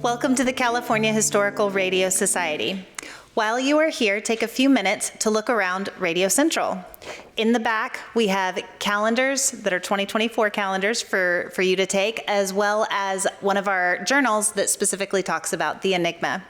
Welcome to the California Historical Radio Society. While you are here, take a few minutes to look around Radio Central. In the back, we have calendars that are 2024 calendars for you to take, as well as one of our journals that specifically talks about the Enigma.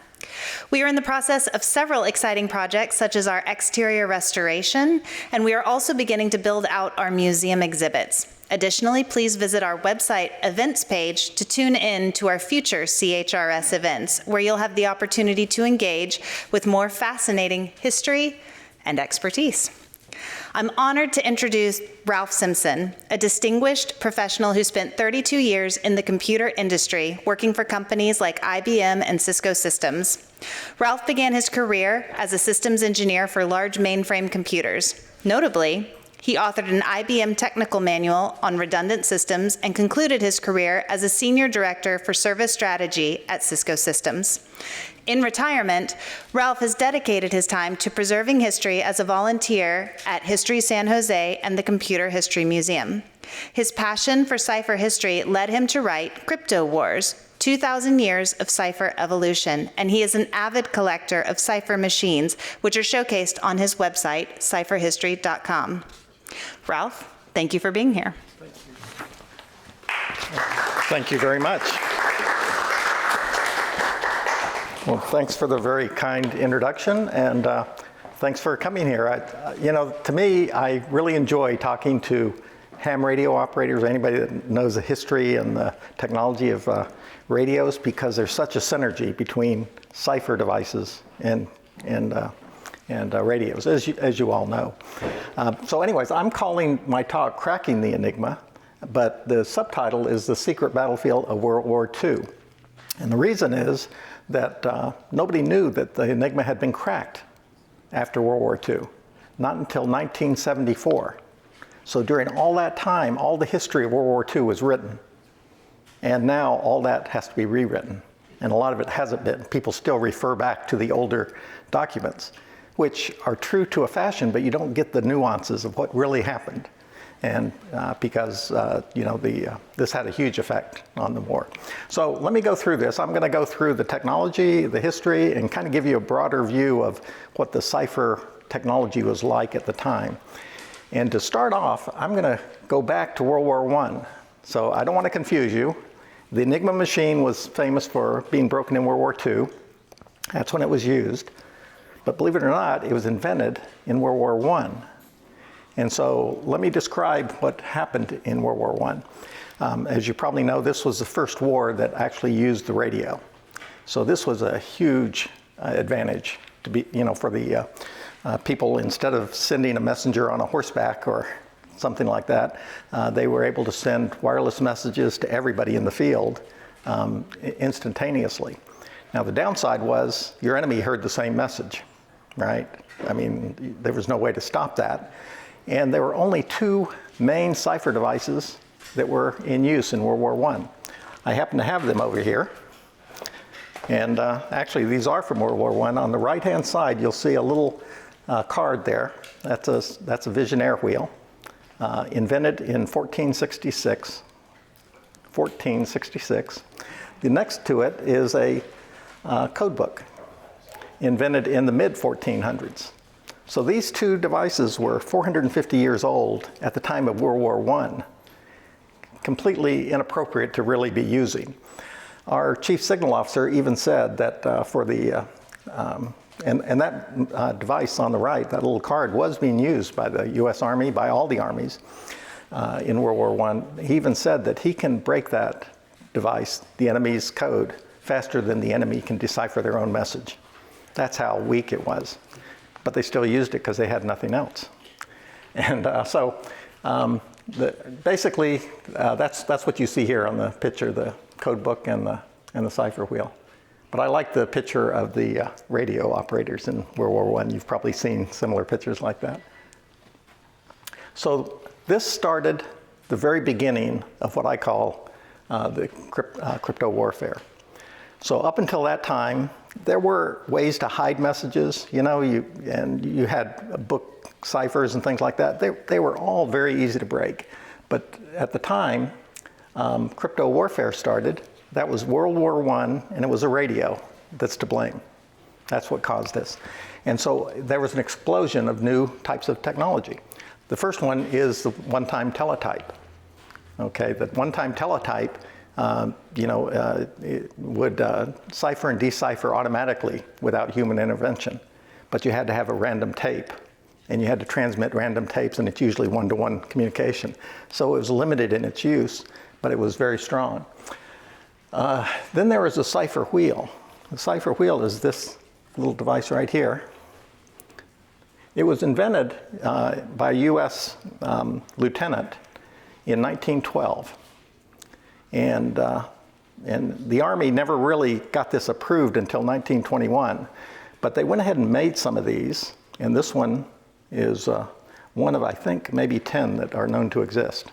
We are in the process of several exciting projects, such as our exterior restoration, and we are also beginning to build out our museum exhibits. Additionally, please visit our website events page to tune in to our future CHRS events, where you'll have the opportunity to engage with more fascinating history and expertise. I'm honored to introduce Ralph Simpson, a distinguished professional who spent 32 years in the computer industry, working for companies like IBM and Cisco Systems. Ralph began his career as a systems engineer for large mainframe computers. Notably, he authored an IBM technical manual on redundant systems and concluded his career as a senior director for service strategy at Cisco Systems. In retirement, Ralph has dedicated his time to preserving history as a volunteer at History San Jose and the Computer History Museum. His passion for cipher history led him to write Crypto Wars, 2,000 Years of Cipher Evolution, and he is an avid collector of cipher machines, which are showcased on his website, cipherhistory.com. Ralph, thank you for being here. Thank you very much. Well, thanks for the very kind introduction, and thanks for coming here. To me, I really enjoy talking to ham radio operators, anybody that knows the history and the technology of radios, because there's such a synergy between cipher devices and radios, as you all know. So anyways, I'm calling my talk Cracking the Enigma, but the subtitle is The Secret Battlefield of World War II. And the reason is that nobody knew that the Enigma had been cracked after World War II, not until 1974. So during all that time, all the history of World War II was written. And now all that has to be rewritten. And a lot of it hasn't been. People still refer back to the older documents, which are true to a fashion, but you don't get the nuances of what really happened. And because this had a huge effect on the war. So let me go through this. I'm going to go through the technology, the history, and kind of give you a broader view of what the cipher technology was like at the time. And to start off, I'm going to go back to World War I. So I don't want to confuse you. The Enigma machine was famous for being broken in World War II. That's when it was used. But believe it or not, it was invented in World War I. And so let me describe what happened in World War I. As you probably know, this was the first war that actually used the radio. So this was a huge advantage to be, for the people, instead of sending a messenger on a horseback or something like that, they were able to send wireless messages to everybody in the field instantaneously. Now the downside was your enemy heard the same message, right? I mean, there was no way to stop that. And there were only two main cipher devices that were in use in World War I. I happen to have them over here. And actually, these are from World War I. On the right-hand side, you'll see a little card there. That's a Visionaire wheel, invented in 1466. 1466. The next to it is a code book, invented in the mid-1400s. So these two devices were 450 years old at the time of World War I, completely inappropriate to really be using. Our chief signal officer even said that for the, and that device on the right, that little card, was being used by the US Army, by all the armies in World War I. He even said that he can break that device, the enemy's code, faster than the enemy can decipher their own message. That's how weak it was. But they still used it because they had nothing else. And basically, that's what you see here on the picture, the code book and the cipher wheel. But I like the picture of the radio operators in World War I. You've probably seen similar pictures like that. So this started the very beginning of what I call the crypto warfare. So up until that time, there were ways to hide messages, you had book ciphers and things like that. They were all very easy to break. But at the time, crypto warfare started, That was World War I, and it was a radio that's to blame. That's what caused this. And so there was an explosion of new types of technology. The first one is the one-time teletype. Okay, the one-time teletype, it would cipher and decipher automatically without human intervention. But you had to have a random tape, and you had to transmit random tapes, and it's usually one-to-one communication. So it was limited in its use, but it was very strong. Then there was a cipher wheel. The cipher wheel is this little device right here. It was invented by a U.S. lieutenant in 1912. And the Army never really got this approved until 1921. But they went ahead and made some of these. And this one is one of, I think, maybe 10 that are known to exist.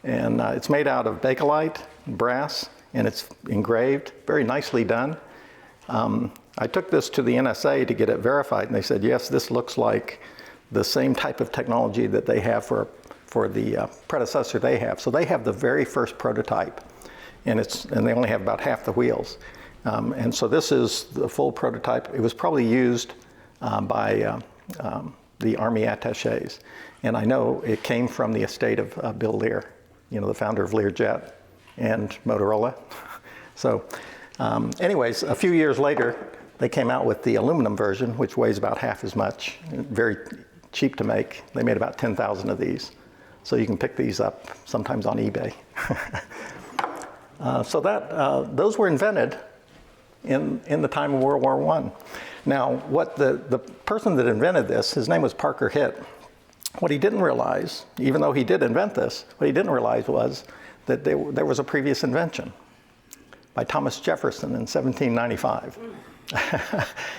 And it's made out of bakelite, brass, and it's engraved, very nicely done. I took this to the NSA to get it verified, and they said, yes, this looks like the same type of technology that they have for the predecessor they have. So they have the very first prototype, and they only have about half the wheels. And so this is the full prototype. It was probably used by the Army attaches. And I know it came from the estate of Bill Lear, the founder of Learjet and Motorola. So anyways, a few years later, they came out with the aluminum version, which weighs about half as much, very cheap to make. They made about 10,000 of these. So you can pick these up sometimes on eBay. So those were invented in the time of World War I. Now, what the person that invented this, his name was Parker Hitt. What he didn't realize, even though he did invent this, what he didn't realize was that there was a previous invention by Thomas Jefferson in 1795.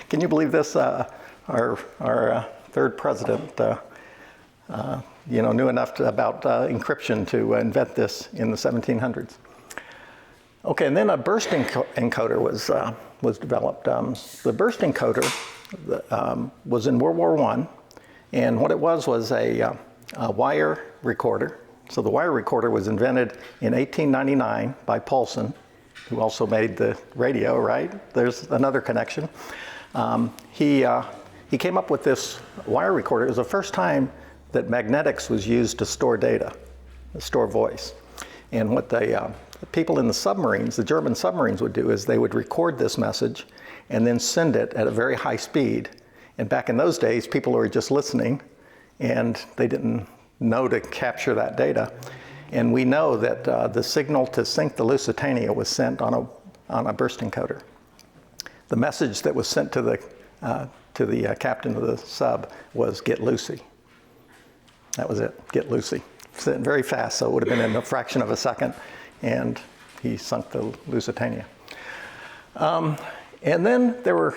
Can you believe this? Our third president, knew enough about encryption to invent this in the 1700s. Okay, and then a burst encoder was developed. The burst encoder was in World War I, and what it was a wire recorder. So the wire recorder was invented in 1899 by Paulson, who also made the radio, right? There's another connection. He came up with this wire recorder. It was the first time that magnetics was used to store data, to store voice. And what the people in the submarines, the German submarines, would do is they would record this message and then send it at a very high speed. And back in those days, people were just listening, and they didn't know to capture that data. And we know that the signal to sink the Lusitania was sent on a burst encoder. The message that was sent to the captain of the sub was "Get Lucy." That was it. Get Lucy. Sent very fast, so it would have been in a fraction of a second, and he sunk the Lusitania. And then there were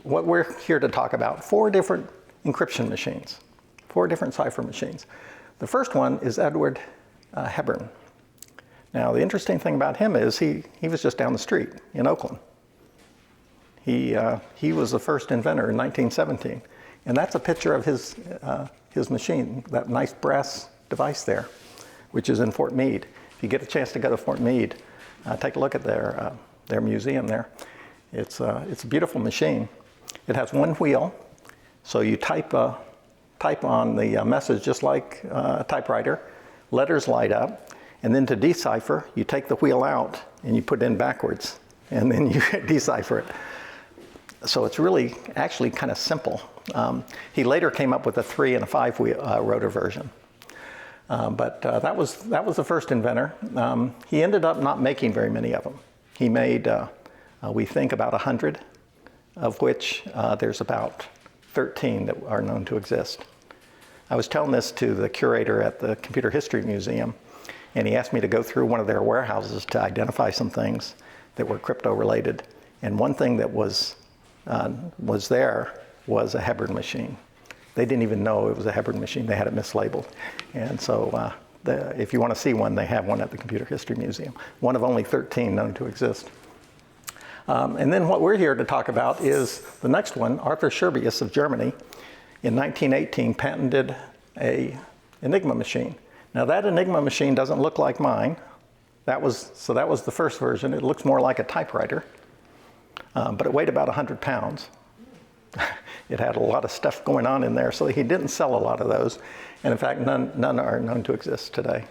what we're here to talk about: 4 different encryption machines, 4 different cipher machines. The first one is Edward Hebburn. Now, the interesting thing about him is he was just down the street in Oakland. He was the first inventor in 1917, and that's a picture of his machine, that nice brass device there, which is in Fort Meade. If you get a chance to go to Fort Meade, take a look at their museum there. It's a beautiful machine. It has 1 wheel, so you type on the message just like a typewriter. Letters light up, and then to decipher, you take the wheel out and you put it in backwards, and then you decipher it. So it's really actually kind of simple. He later came up with a 3 and a 5 rotor version. But that was the first inventor. He ended up not making very many of them. He made, we think, about 100, of which there's about 13 that are known to exist. I was telling this to the curator at the Computer History Museum, and he asked me to go through one of their warehouses to identify some things that were crypto-related. And one thing that was there was a Hebburn machine. They didn't even know it was a Hebburn machine. They had it mislabeled. And so if you want to see one, they have one at the Computer History Museum. One of only 13 known to exist. And then what we're here to talk about is the next one. Arthur Scherbius of Germany in 1918 patented a Enigma machine. Now that Enigma machine doesn't look like mine. That was the first version. It looks more like a typewriter, but it weighed about 100 pounds. It had a lot of stuff going on in there, so he didn't sell a lot of those. And in fact, none are known to exist today.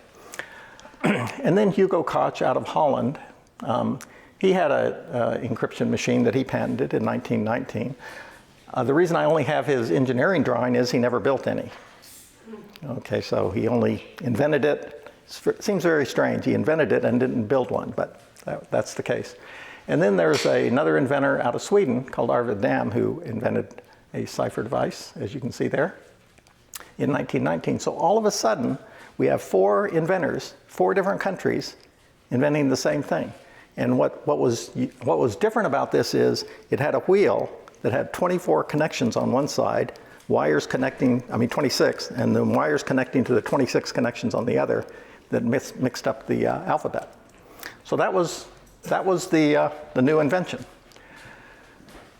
And then Hugo Koch out of Holland, he had an encryption machine that he patented in 1919. The reason I only have his engineering drawing is he never built any. Okay, so he only invented it. It seems very strange. He invented it and didn't build one, but that's the case. And then there's another inventor out of Sweden called Arvid Dam who invented a cipher device, as you can see there, in 1919. So all of a sudden, we have 4 inventors, 4 different countries, inventing the same thing. And what was different about this is it had a wheel that had 24 connections on one side, wires connecting, 26, and then wires connecting to the 26 connections on the other that mixed up the alphabet. So that was the new invention.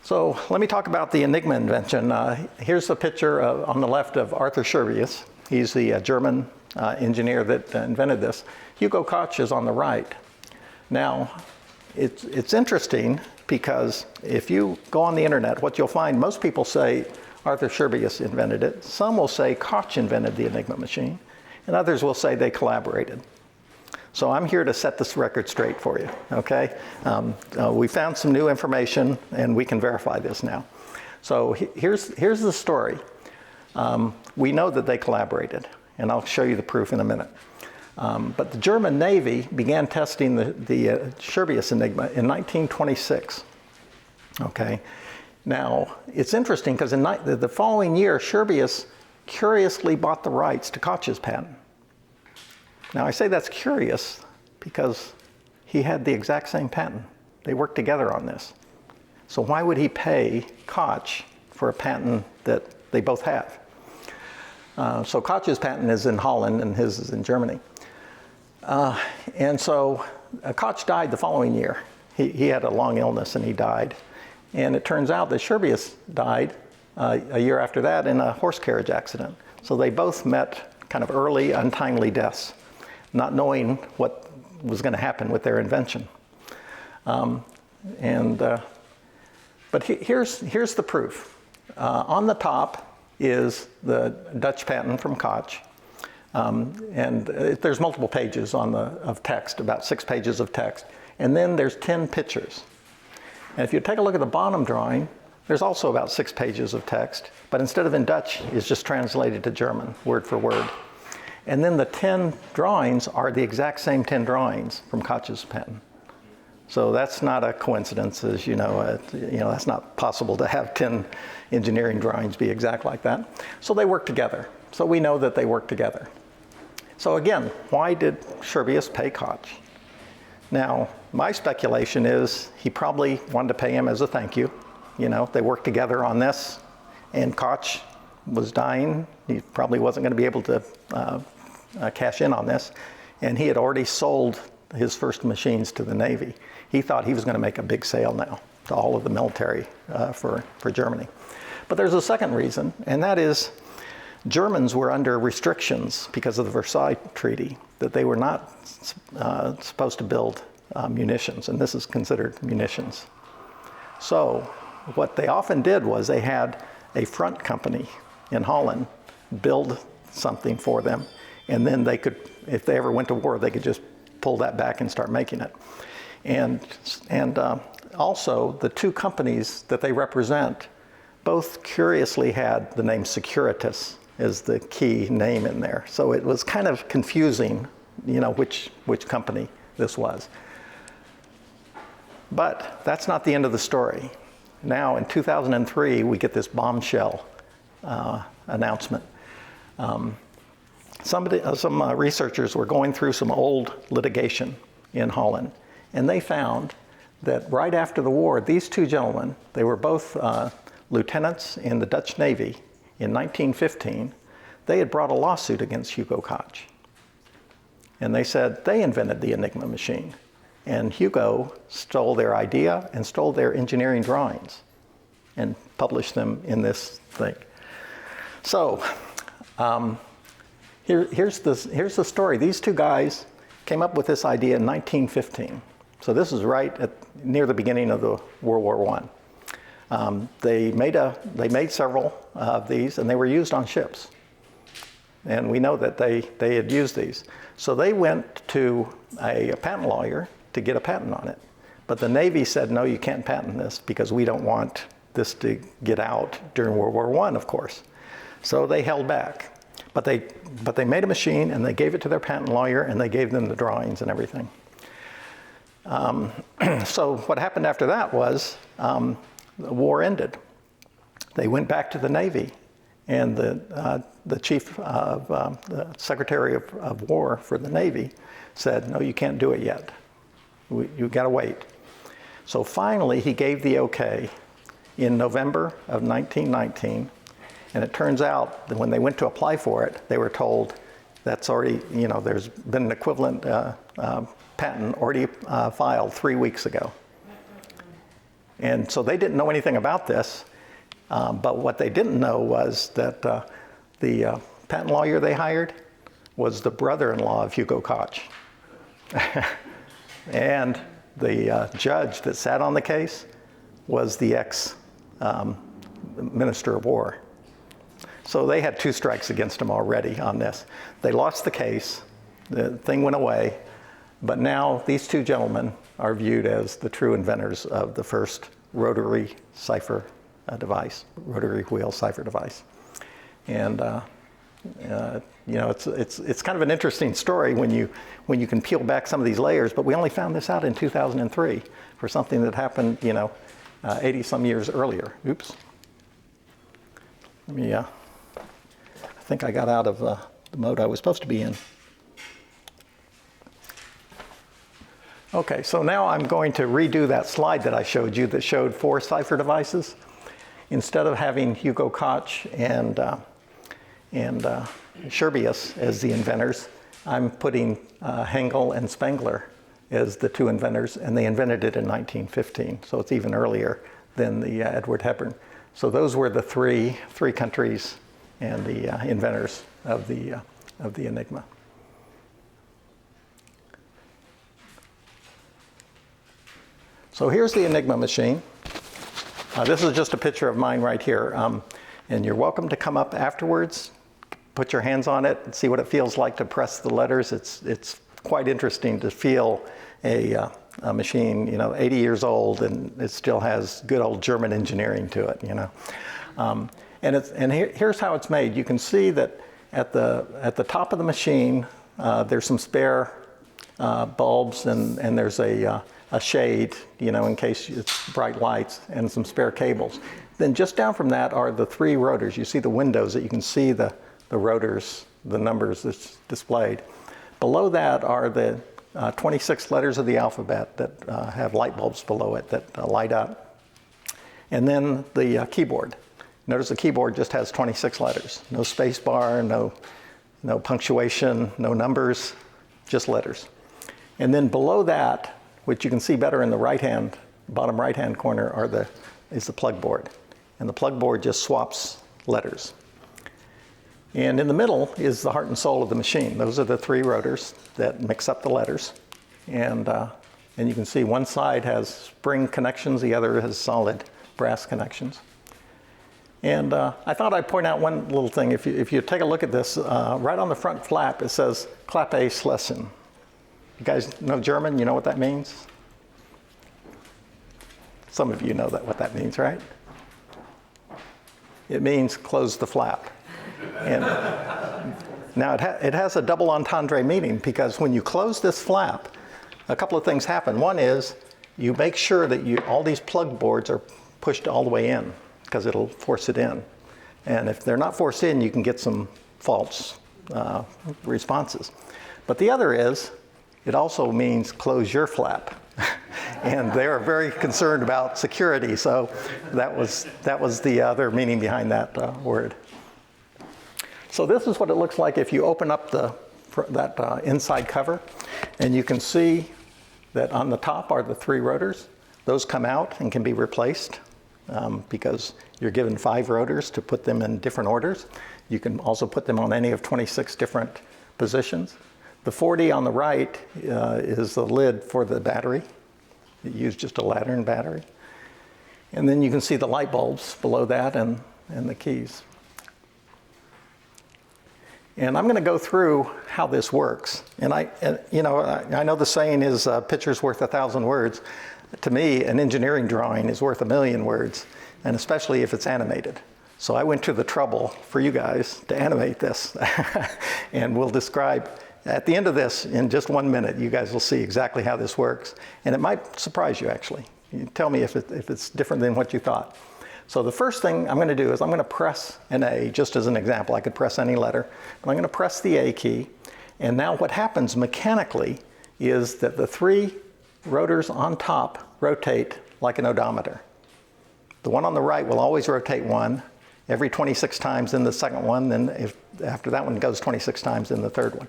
So let me talk about the Enigma invention. Here's a picture on the left of Arthur Scherbius. He's the German engineer that invented this. Hugo Koch is on the right. Now, it's interesting because if you go on the internet, what you'll find, most people say Arthur Scherbius invented it. Some will say Koch invented the Enigma machine, and others will say they collaborated. So I'm here to set this record straight for you, okay? We found some new information, and we can verify this now. So here's the story. We know that they collaborated, and I'll show you the proof in a minute. But the German Navy began testing the Scherbius Enigma in 1926, okay? Now, it's interesting because in the following year, Scherbius curiously bought the rights to Koch's patent. Now, I say that's curious because he had the exact same patent. They worked together on this. So why would he pay Koch for a patent that they both have? So Koch's patent is in Holland and his is in Germany. And so Koch died the following year. He had a long illness and he died. And it turns out that Scherbius died a year after that in a horse carriage accident. So they both met kind of early, untimely deaths, not knowing what was going to happen with their invention. But here's the proof. On the top is the Dutch patent from Koch. There's multiple pages of text, about 6 pages of text. And then there's 10 pictures. And if you take a look at the bottom drawing, there's also about 6 pages of text, but instead of in Dutch, it's just translated to German, word for word. And then the 10 drawings are the exact same 10 drawings from Koch's patent. So that's not a coincidence, as you know, that's not possible to have 10 engineering drawings be exact like that. So they work together. So we know that they work together. So again, why did Scherbius pay Koch? Now, my speculation is he probably wanted to pay him as a thank you. You know, they worked together on this, and Koch was dying. He probably wasn't going to be able to cash in on this, and he had already sold his first machines to the Navy. He thought he was going to make a big sale now to all of the military for Germany. But there's a second reason, and that is Germans were under restrictions because of the Versailles Treaty that they were not supposed to build munitions, and this is considered munitions. So what they often did was they had a front company in Holland build something for them, and then they could, if they ever went to war, they could just pull that back and start making it. And also the 2 companies that they represent both curiously had the name Securitas as the key name in there. So it was kind of confusing, you know, which company this was. But that's not the end of the story. Now in 2003, we get this bombshell announcement. Some researchers were going through some old litigation in Holland, and they found that right after the war, these 2 gentlemen, they were both lieutenants in the Dutch Navy in 1915, they had brought a lawsuit against Hugo Koch. And they said they invented the Enigma machine. And Hugo stole their idea and stole their engineering drawings and published them in this thing. So here's the story. These 2 guys came up with this idea in 1915. So this is near the beginning of the World War I. They made several of these, and they were used on ships. And we know that they had used these. So they went to a patent lawyer to get a patent on it. But the Navy said, no, you can't patent this because we don't want this to get out during World War I, of course. So they held back. But they made a machine, and they gave it to their patent lawyer, and they gave them the drawings and everything. So what happened after that was the war ended. They went back to the Navy, and the chief of the Secretary of War for the Navy said, no, you can't do it yet. You've got to wait. So finally, he gave the okay in November of 1919. And it turns out that when they went to apply for it, they were told that's already, there's been an equivalent patent already filed 3 weeks ago. And so they didn't know anything about this. But what they didn't know was that the patent lawyer they hired was the brother-in-law of Hugo Koch. And the judge that sat on the case was the ex-Minister of War. So they had 2 strikes against them already on this. They lost the case, the thing went away, but now these 2 gentlemen are viewed as the true inventors of the first rotary cipher device, rotary wheel cipher device. And it's kind of an interesting story when you can peel back some of these layers, but we only found this out in 2003 for something that happened, 80 some years earlier. Oops. Let me, I think I got out of the mode I was supposed to be in. Okay, so now I'm going to redo that slide that I showed you that showed 4 cipher devices. Instead of having Hugo Koch and Scherbius as the inventors, I'm putting Hengel and Spengler as the 2 inventors, and they invented it in 1915, so it's even earlier than the Edward Hepburn. So those were the three countries and the inventors of the Enigma. So here's the Enigma machine. This is just a picture of mine right here. And you're welcome to come up afterwards, put your hands on it, and see what it feels like to press the letters. It's quite interesting to feel a machine, 80 years old, and it still has good old German engineering to it, And here's how it's made. You can see that at the top of the machine, there's some spare bulbs, and there's a shade, in case it's bright lights, and some spare cables. Then just down from that are the 3 rotors. You see the windows that you can see the rotors, the numbers that's displayed. Below that are the 26 letters of the alphabet that have light bulbs below it that light up. And then the keyboard. Notice the keyboard just has 26 letters. No space bar, no punctuation, no numbers, just letters. And then below that, which you can see better in the bottom right-hand corner, is the plug board. And the plug board just swaps letters. And in the middle is the heart and soul of the machine. Those are the 3 rotors that mix up the letters. And you can see one side has spring connections, the other has solid brass connections. And I thought I'd point out one little thing. If you take a look at this, right on the front flap, it says Klappe Schließen. You guys know German? You know what that means? Some of you know what that means, right? It means close the flap. And now it has a double entendre meaning, because when you close this flap, a couple of things happen. One is you make sure that all these plug boards are pushed all the way in, because it'll force it in. And if they're not forced in, you can get some false responses. But the other is, it also means close your flap. And they are very concerned about security, so that was the other meaning behind that word. So this is what it looks like if you open up that inside cover, and you can see that on the top are the 3 rotors. Those come out and can be replaced because you're given 5 rotors to put them in different orders. You can also put them on any of 26 different positions. The 40 on the right is the lid for the battery. You use just a lantern battery. And then you can see the light bulbs below that and the keys. And I'm going to go through how this works. And I know the saying is picture's worth 1,000 words. To me, an engineering drawing is worth 1,000,000 words, and especially if it's animated. So I went to the trouble for you guys to animate this. And we'll describe, at the end of this, in just 1 minute, you guys will see exactly how this works. And it might surprise you, actually. You tell me if it's different than what you thought. So the first thing I'm going to do is I'm going to press an A, just as an example. I could press any letter. But I'm going to press the A key. And now what happens mechanically is that the 3 rotors on top rotate like an odometer. The one on the right will always rotate 1 every 26 times in the second one. Then after that one goes 26 times in the third one.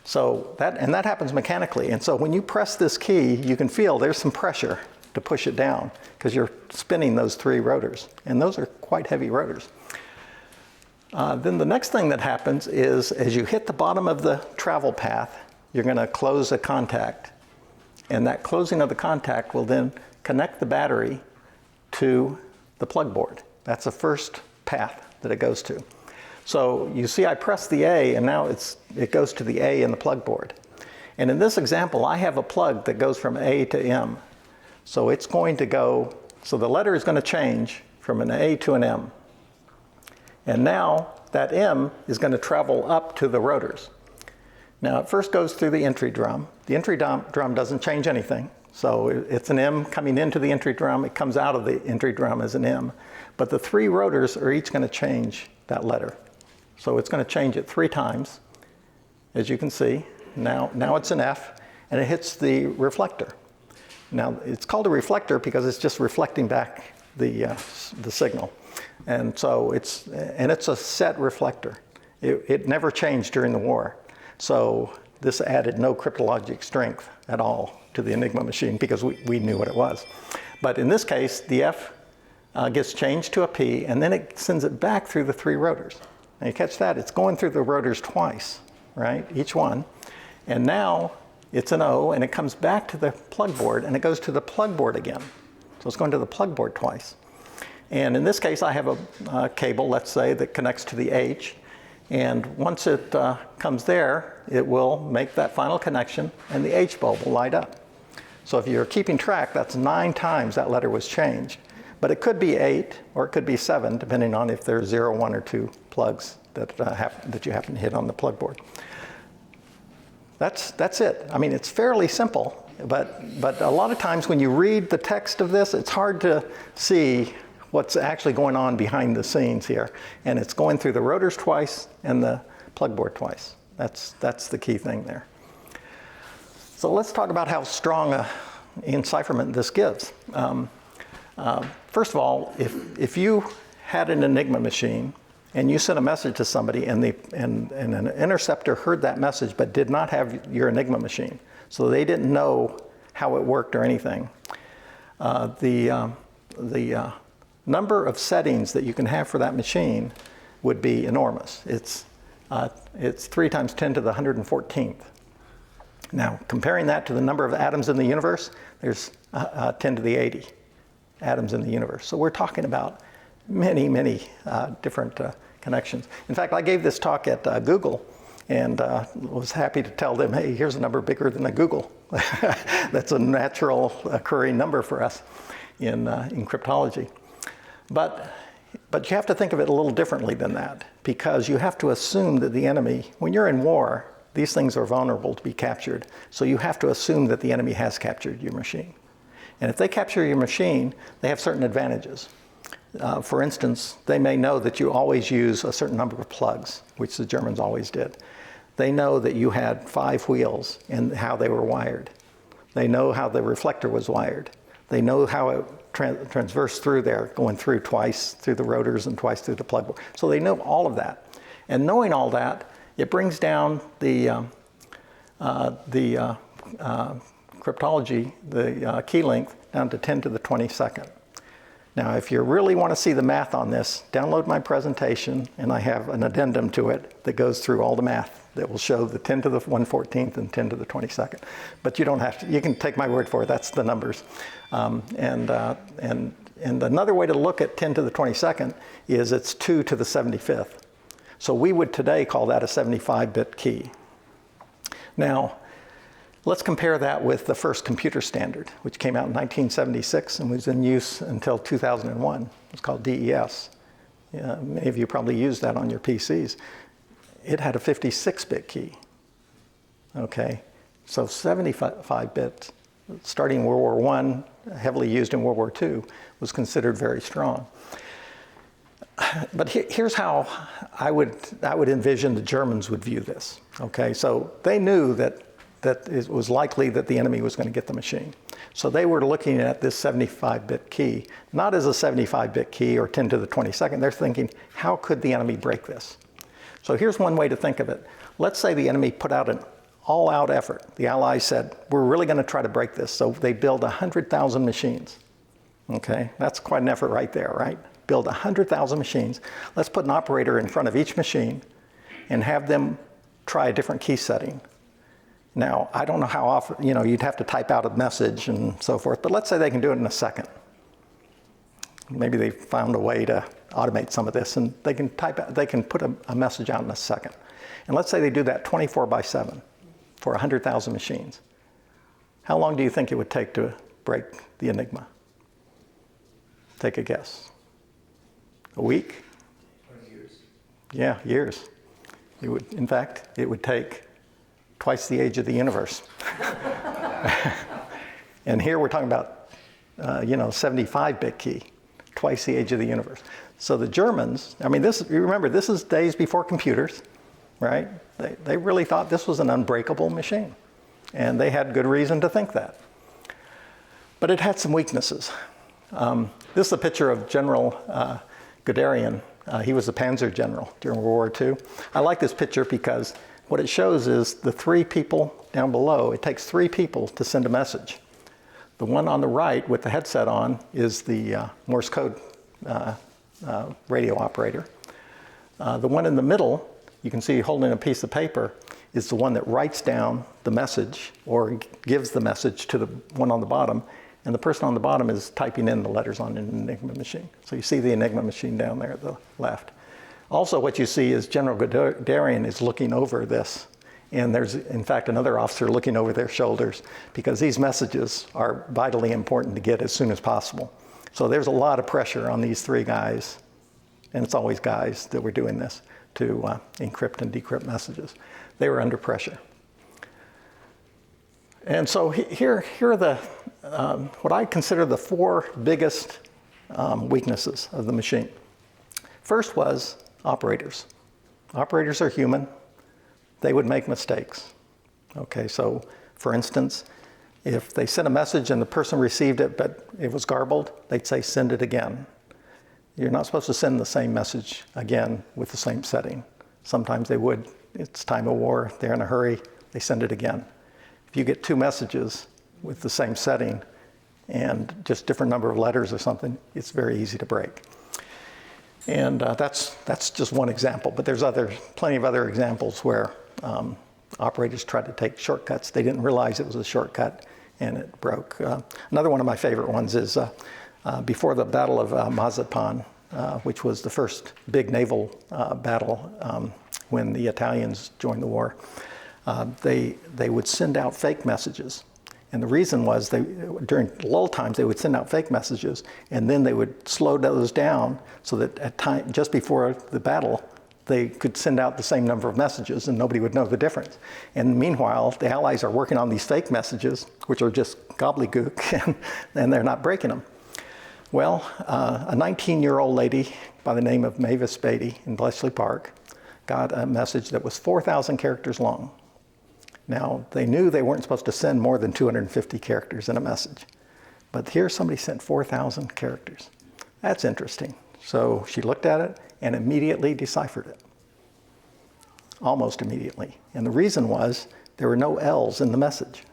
So that happens mechanically. And so when you press this key, you can feel there's some pressure to push it down because you're spinning those 3 rotors. And those are quite heavy rotors. Then the next thing that happens is as you hit the bottom of the travel path, you're going to close a contact. And that closing of the contact will then connect the battery to the plug board. That's the first path that it goes to. So you see I press the A and now it goes to the A in the plug board. And in this example, I have a plug that goes from A to M. So it's going to go, so the letter is going to change from an A to an M. And now that M is going to travel up to the rotors. Now it first goes through the entry drum. The entry drum doesn't change anything. So it's an M coming into the entry drum. It comes out of the entry drum as an M. But the 3 rotors are each going to change that letter. So it's going to change it 3 times, as you can see. Now it's an F, and it hits the reflector. Now it's called a reflector because it's just reflecting back the signal. And so it's a set reflector. It never changed during the war. So this added no cryptologic strength at all to the Enigma machine because we knew what it was. But in this case, the F gets changed to a P, and then it sends it back through the 3 rotors. And you catch that? It's going through the rotors twice, right? Each one. And now it's an O, and it comes back to the plug board, and it goes to the plug board again. So it's going to the plug board twice. And in this case, I have a cable, let's say, that connects to the H. And once it comes there, it will make that final connection, and the H bulb will light up. So if you're keeping track, that's 9 times that letter was changed. But it could be 8, or it could be 7, depending on if there's 0, 1, or 2 plugs that you happen to hit on the plug board. That's it. I mean, it's fairly simple, but a lot of times when you read the text of this, it's hard to see what's actually going on behind the scenes here. And it's going through the rotors twice and the plug board twice. That's the key thing there. So let's talk about how strong an encipherment this gives. First of all, if you had an Enigma machine and you sent a message to somebody and an interceptor heard that message but did not have your Enigma machine, so they didn't know how it worked or anything, the number of settings that you can have for that machine would be enormous. It's 3 times 10 to the 114th. Now, comparing that to the number of atoms in the universe, there's 10 to the 80 atoms in the universe. So we're talking about many, many different connections. In fact, I gave this talk at Google and was happy to tell them, hey, here's a number bigger than a Google. That's a natural occurring number for us in cryptology. But you have to think of it a little differently than that, because you have to assume that the enemy, when you're in war, these things are vulnerable to be captured. So you have to assume that the enemy has captured your machine. And if they capture your machine, they have certain advantages. For instance, they may know that you always use a certain number of plugs, which the Germans always did. They know that you had 5 wheels and how they were wired. They know how the reflector was wired. They know how it transversed through there, going through twice through the rotors and twice through the plug board. So they know all of that. And knowing all that, it brings down the cryptology, the key length, down to 10 to the 22nd. Now, if you really want to see the math on this, download my presentation, and I have an addendum to it that goes through all the math that will show the 10 to the 114th and 10 to the 22nd. But you don't have to, you can take my word for it, that's the numbers. And another way to look at 10 to the 22nd is it's 2 to the 75th. So we would today call that a 75-bit key. Now, let's compare that with the first computer standard, which came out in 1976 and was in use until 2001. It's called DES. Many of you probably used that on your PCs. It had a 56-bit key. Okay, so 75-bit, starting in World War I, heavily used in World War II, was considered very strong. But here's how I would envision the Germans would view this. Okay, so they knew that it was likely that the enemy was going to get the machine. So they were looking at this 75-bit key, not as a 75-bit key or 10 to the 22nd. They're thinking, how could the enemy break this? So here's one way to think of it. Let's say the enemy put out an all-out effort. The Allies said, we're really going to try to break this. So they build 100,000 machines. Okay, that's quite an effort right there, right? Build 100,000 machines. Let's put an operator in front of each machine and have them try a different key setting. Now, I don't know how often, you'd have to type out a message and so forth, but let's say they can do it in a second. Maybe they found a way to automate some of this, and they can put a message out in a second. And let's say they do that 24/7 for 100,000 machines. How long do you think it would take to break the Enigma? Take a guess. A week? Or years. Yeah, years. In fact, it would take twice the age of the universe. And here we're talking about, 75-bit key, twice the age of the universe. So the Germans, you remember, this is days before computers, right? They really thought this was an unbreakable machine. And they had good reason to think that. But it had some weaknesses. This is a picture of General Guderian. He was a Panzer general during World War II. I like this picture because what it shows is the three people down below. It takes three people to send a message. The one on the right with the headset on is the Morse code radio operator. The one in the middle, you can see holding a piece of paper, is the one that writes down the message or gives the message to the one on the bottom. And the person on the bottom is typing in the letters on an Enigma machine. So you see the Enigma machine down there at the left. Also, what you see is General Guderian is looking over this. And there's, in fact, another officer looking over their shoulders because these messages are vitally important to get as soon as possible. So there's a lot of pressure on these three guys, and it's always guys that were doing this, to encrypt and decrypt messages. They were under pressure. And so here are the, what I consider the four biggest weaknesses of the machine. First was operators. Operators are human. They would make mistakes. Okay, so for instance, if they sent a message and the person received it, but it was garbled, they'd say, send it again. You're not supposed to send the same message again with the same setting. Sometimes they would. It's time of war, they're in a hurry, they send it again. If you get two messages with the same setting and just different number of letters or something, it's very easy to break. And that's just one example, but there's plenty of other examples where operators tried to take shortcuts. They didn't realize it was a shortcut and it broke. Another one of my favorite ones is before the Battle of Mazatlan, which was the first big naval battle when the Italians joined the war. They would send out fake messages. And the reason was during lull times, they would send out fake messages, and then they would slow those down so that just before the battle, they could send out the same number of messages and nobody would know the difference. And meanwhile, the Allies are working on these fake messages, which are just gobbledygook, and they're not breaking them. Well, a 19-year-old lady by the name of Mavis Beatty in Bletchley Park got a message that was 4,000 characters long. Now, they knew they weren't supposed to send more than 250 characters in a message. But here somebody sent 4,000 characters. That's interesting. So she looked at it and immediately deciphered it. Almost immediately. And the reason was there were no L's in the message.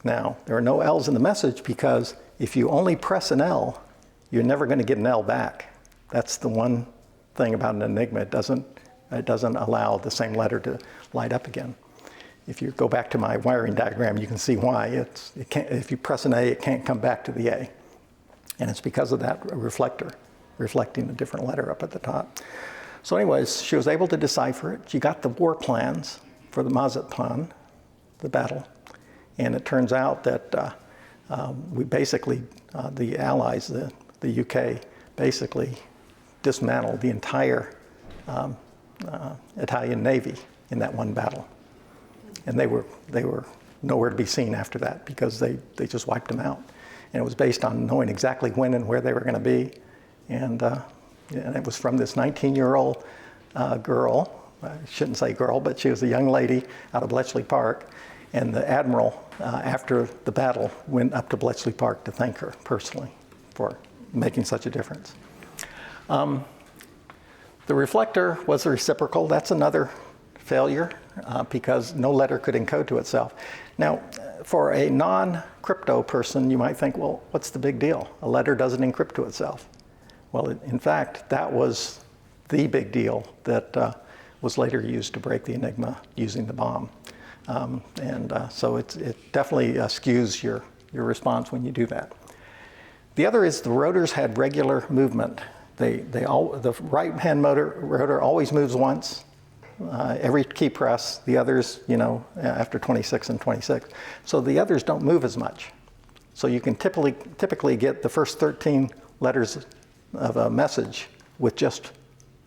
Now, there are no L's in the message because if you only press an L, you're never going to get an L back. That's the one thing about an Enigma. It doesn't It doesn't allow the same letter to light up again. If you go back to my wiring diagram, you can see why. It can't, if you press an A, it can't come back to the A. And it's because of that reflector, reflecting a different letter up at the top. So anyways, she was able to decipher it. She got the war plans for the Mazatlan, the battle. And it turns out that we basically, the Allies, the UK, basically dismantled the entire Italian Navy in that one battle. And they were nowhere to be seen after that because they just wiped them out. And it was based on knowing exactly when and where they were going to be. And it was from this 19-year-old girl. I shouldn't say girl, but she was a young lady out of Bletchley Park. And the admiral, after the battle, went up to Bletchley Park to thank her personally for making such a difference. The reflector was reciprocal. That's another failure because no letter could encode to itself. Now, for a non-crypto person, you might think, well, what's the big deal? A letter doesn't encrypt to itself. Well, in fact, that was the big deal that was later used to break the Enigma using the bomb. So it definitely skews your response when you do that. The other is the rotors had regular movement. The right-hand rotor always moves once. Every key press, the others, after 26 and 26. So the others don't move as much. So you can typically get the first 13 letters of a message with just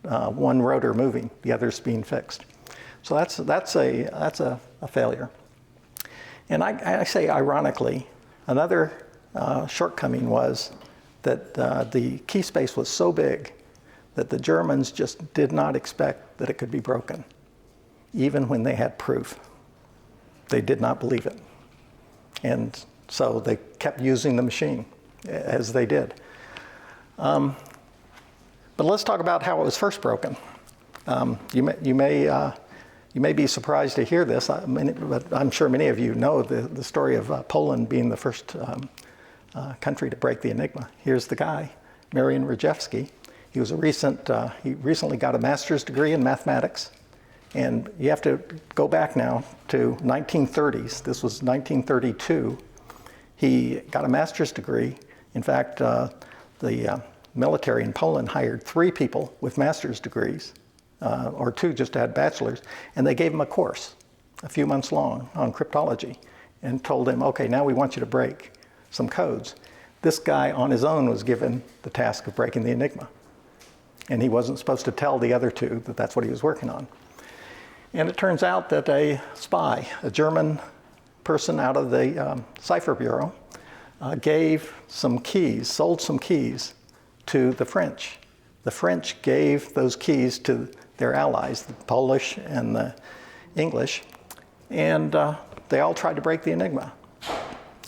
one rotor moving, the others being fixed. So that's a failure. And I say ironically, another shortcoming was that the key space was so big that the Germans just did not expect that it could be broken, even when they had proof. They did not believe it. And so they kept using the machine as they did. But let's talk about how it was first broken. You may be surprised to hear this, but I'm sure many of you know the story of Poland being the first country to break the Enigma. Here's the guy, Marian Rejewski. He recently got a master's degree in mathematics. And you have to go back now to 1930s. This was 1932. He got a master's degree. In fact, the military in Poland hired 3 people with master's degrees, or 2 just had bachelor's, and they gave him a course, a few months long, on cryptology, and told him, okay, now we want you to break some codes. This guy on his own was given the task of breaking the Enigma. And he wasn't supposed to tell the other 2 that that's what he was working on. And it turns out that a spy, a German person out of the Cipher Bureau, gave some keys, sold some keys to the French. The French gave those keys to their allies, the Polish and the English, and they all tried to break the Enigma.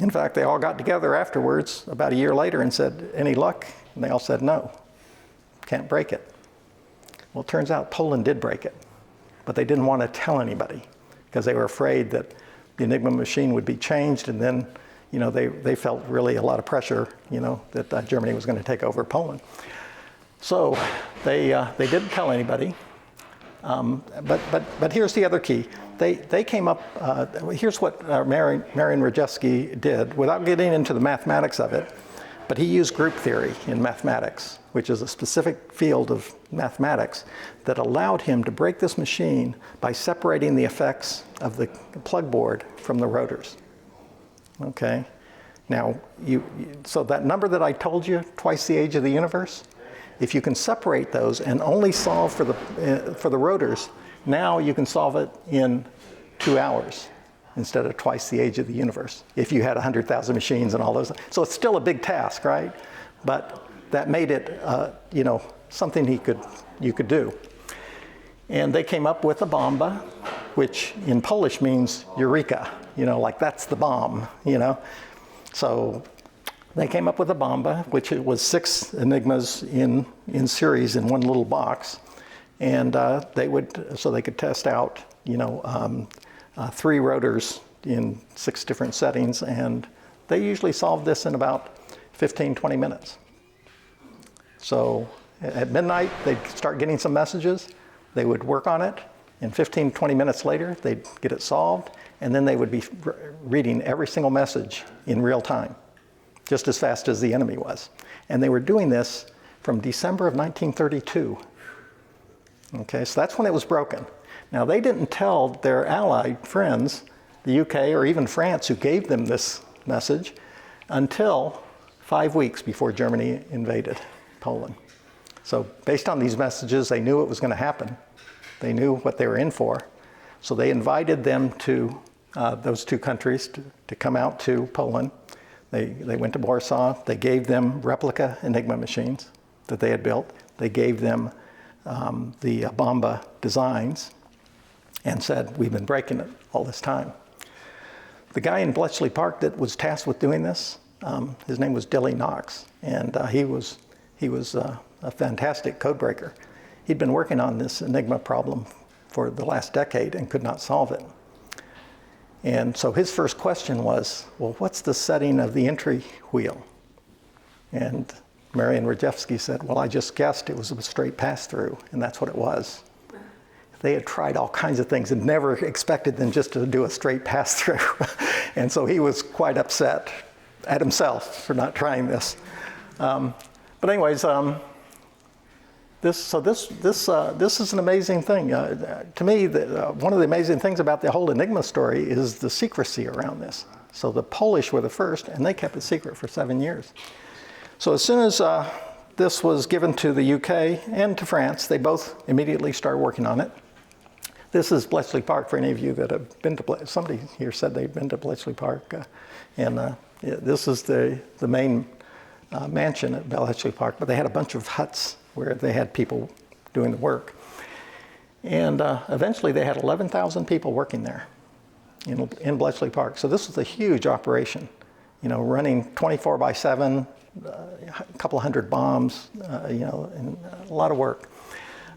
In fact, they all got together afterwards, about a year later, and said, any luck? And they all said, no, can't break it. Well, it turns out Poland did break it, but they didn't want to tell anybody because they were afraid that the Enigma machine would be changed, and then, they felt really a lot of pressure, that Germany was going to take over Poland. So they didn't tell anybody. But here's the other key. They came up, here's what Marian Rejewski did, without getting into the mathematics of it, but he used group theory in mathematics, which is a specific field of mathematics that allowed him to break this machine by separating the effects of the plug board from the rotors. Okay? Now, so that number that I told you, twice the age of the universe, if you can separate those and only solve for the rotors, now you can solve it in 2 hours instead of twice the age of the universe, if you had 100,000 machines and all those. So it's still a big task, right? But that made it, something you could do. And they came up with a bomba, which in Polish means eureka, like that's the bomb, So they came up with a bomba, which it was 6 Enigmas in series in one little box. And so they could test out, 3 rotors in 6 different settings. And they usually solved this in about 15, 20 minutes. So at midnight, they'd start getting some messages. They would work on it, and 15, 20 minutes later, they'd get it solved, and then they would be reading every single message in real time, just as fast as the enemy was. And they were doing this from December of 1932. Okay, so that's when it was broken. Now, they didn't tell their allied friends, the UK or even France, who gave them this message, until 5 weeks before Germany invaded Poland. So based on these messages, they knew it was going to happen. They knew what they were in for. So they invited them to those two countries to come out to Poland. They went to Warsaw. They gave them replica Enigma machines that they had built. They gave them the Bomba designs and said, we've been breaking it all this time. The guy in Bletchley Park that was tasked with doing this, his name was Dilly Knox, and he was a fantastic code breaker. He'd been working on this Enigma problem for the last decade and could not solve it. And so his first question was, well, what's the setting of the entry wheel? And Marian Rejewski said, well, I just guessed it was a straight pass-through, and that's what it was. They had tried all kinds of things and never expected them just to do a straight pass-through. And so he was quite upset at himself for not trying this. But anyways, this is an amazing thing. To me, one of the amazing things about the whole Enigma story is the secrecy around this. So the Polish were the first, and they kept it secret for 7 years. So as soon as this was given to the UK and to France, they both immediately started working on it. This is Bletchley Park, for any of you that have been to, somebody here said they've been to Bletchley Park. This is the main mansion at Bletchley Park, but they had a bunch of huts where they had people doing the work. And eventually they had 11,000 people working there in Bletchley Park. So this was a huge operation, you know, running 24/7, a couple hundred bombs, and a lot of work.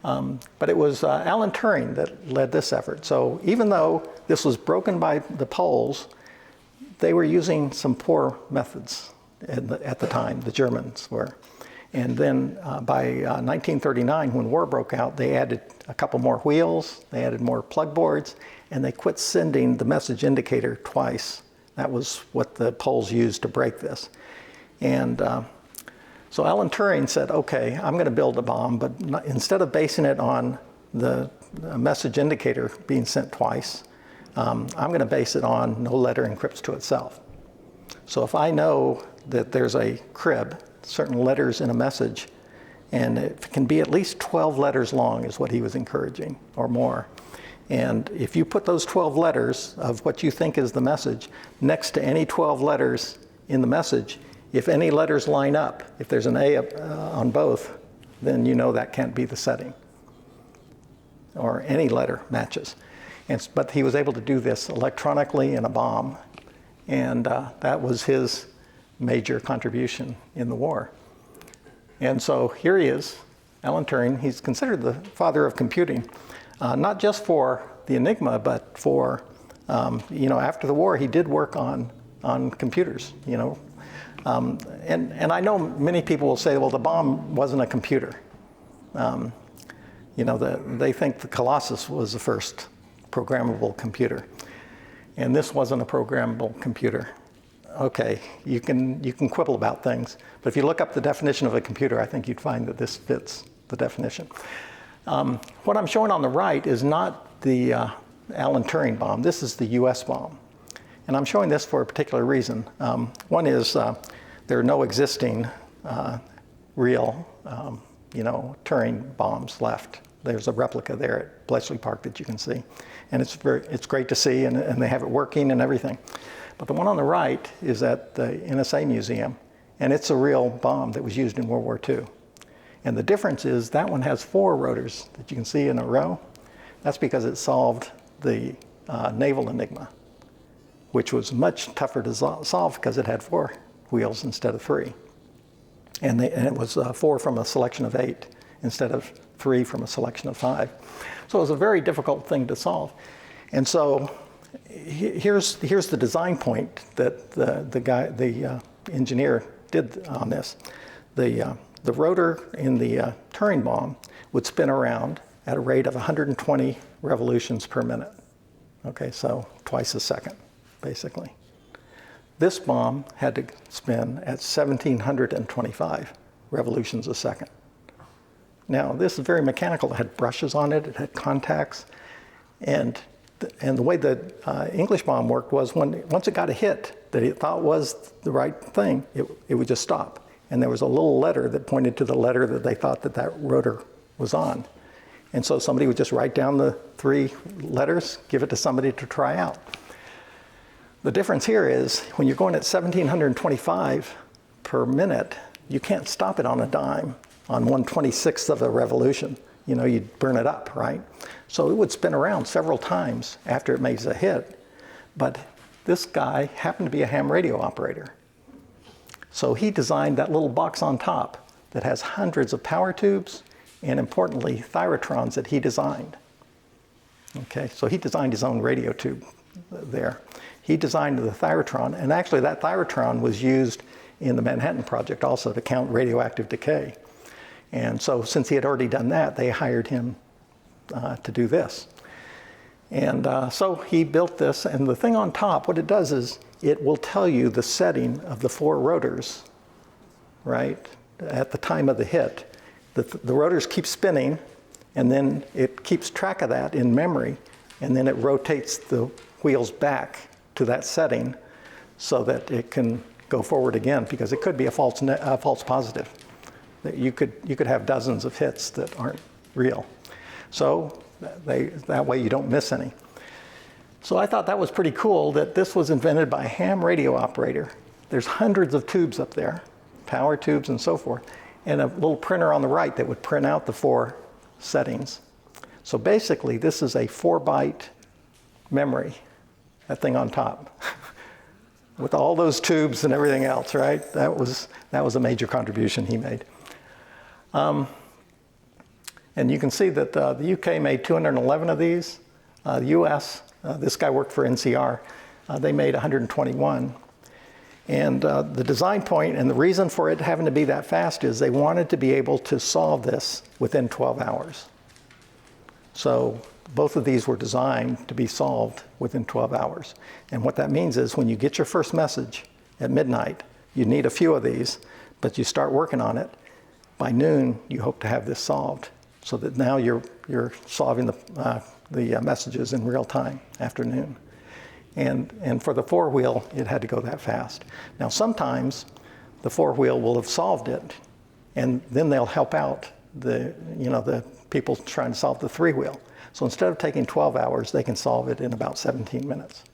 But it was Alan Turing that led this effort. So even though this was broken by the Poles, they were using some poor methods at the time, the Germans were. And then by 1939, when war broke out, they added a couple more wheels, they added more plug boards, and they quit sending the message indicator twice. That was what the Poles used to break this. And so Alan Turing said, okay, I'm going to build a bomb, but instead of basing it on the message indicator being sent twice, I'm going to base it on no letter encrypts to itself. So if I know that there's a crib, certain letters in a message, and it can be at least 12 letters long is what he was encouraging, or more. And if you put those 12 letters of what you think is the message next to any 12 letters in the message, if any letters line up, if there's an A on both, then you know that can't be the setting, or any letter matches. But he was able to do this electronically in a bomb, and that was his major contribution in the war. And so here he is, Alan Turing. He's considered the father of computing, not just for the Enigma, but for, after the war, he did work on computers, and I know many people will say, well, the bomb wasn't a computer. They think the Colossus was the first programmable computer, and this wasn't a programmable computer. Okay, you can quibble about things, but if you look up the definition of a computer, I think you'd find that this fits the definition. What I'm showing on the right is not the Alan Turing bomb. This is the US bomb. And I'm showing this for a particular reason. One is there are no existing real Turing bombs left. There's a replica there at Bletchley Park that you can see. And it's great to see, and they have it working and everything. But the one on the right is at the NSA Museum, and it's a real bomb that was used in World War II. And the difference is that one has 4 rotors that you can see in a row. That's because it solved the naval Enigma, which was much tougher to solve because it had 4 wheels instead of 3. And it was 4 from a selection of 8 instead of 3 from a selection of 5. So it was a very difficult thing to solve. And so here's the design point that the engineer did on this. The rotor in the Turing bomb would spin around, at a rate of 120 revolutions per minute. Okay, so twice a second, basically. This bomb had to spin at 1,725 revolutions a second. Now, this is very mechanical. It had brushes on it, it had contacts, and the way the English bomb worked was once it got a hit that it thought was the right thing, it would just stop. And there was a little letter that pointed to the letter that they thought that rotor was on. And so somebody would just write down the 3 letters, give it to somebody to try out. The difference here is when you're going at 1,725 per minute, you can't stop it on a dime on 1/26th of a revolution. You know, you'd burn it up, right? So it would spin around several times after it makes a hit. But this guy happened to be a ham radio operator. So he designed that little box on top that has hundreds of power tubes and, importantly, thyratrons that he designed. Okay, so he designed his own radio tube there. He designed the thyratron, and actually that thyratron was used in the Manhattan Project also to count radioactive decay. And so since he had already done that, they hired him to do this. And so he built this, and the thing on top, what it does is it will tell you the setting of the 4 rotors, right, at the time of the hit. The rotors keep spinning, and then it keeps track of that in memory, and then it rotates the wheels back to that setting so that it can go forward again, because it could be a false positive. You could have dozens of hits that aren't real. So that way you don't miss any. So I thought that was pretty cool that this was invented by a ham radio operator. There's hundreds of tubes up there, power tubes and so forth, and a little printer on the right that would print out the 4 settings. So basically this is a 4-byte memory, that thing on top, with all those tubes and everything else, right? That was a major contribution he made. And you can see that the UK made 211 of these. The US, this guy worked for NCR, they made 121. And the design point and the reason for it having to be that fast is they wanted to be able to solve this within 12 hours. So both of these were designed to be solved within 12 hours. And what that means is when you get your first message at midnight, you need a few of these, but you start working on it. By noon, you hope to have this solved, so that now you're solving the messages in real time after noon. And for the 4-wheel, it had to go that fast. Now sometimes the 4-wheel will have solved it, and then they'll help out the people trying to solve the 3-wheel. So instead of taking 12 hours, they can solve it in about 17 minutes.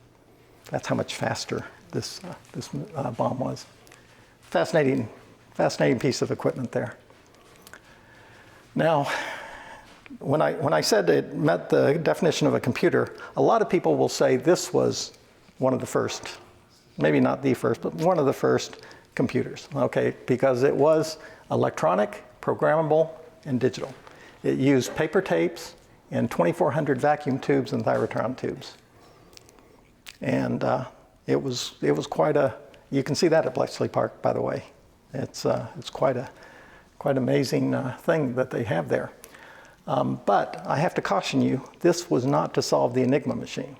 That's how much faster this bomb was. Fascinating piece of equipment there. Now, when I said it met the definition of a computer, a lot of people will say this was one of the first, maybe not the first, but one of the first computers, okay? Because it was electronic, programmable, and digital. It used paper tapes and 2,400 vacuum tubes and thyratron tubes. And it was quite you can see that at Bletchley Park, by the way. It's quite amazing thing that they have there. But I have to caution you, this was not to solve the Enigma machine.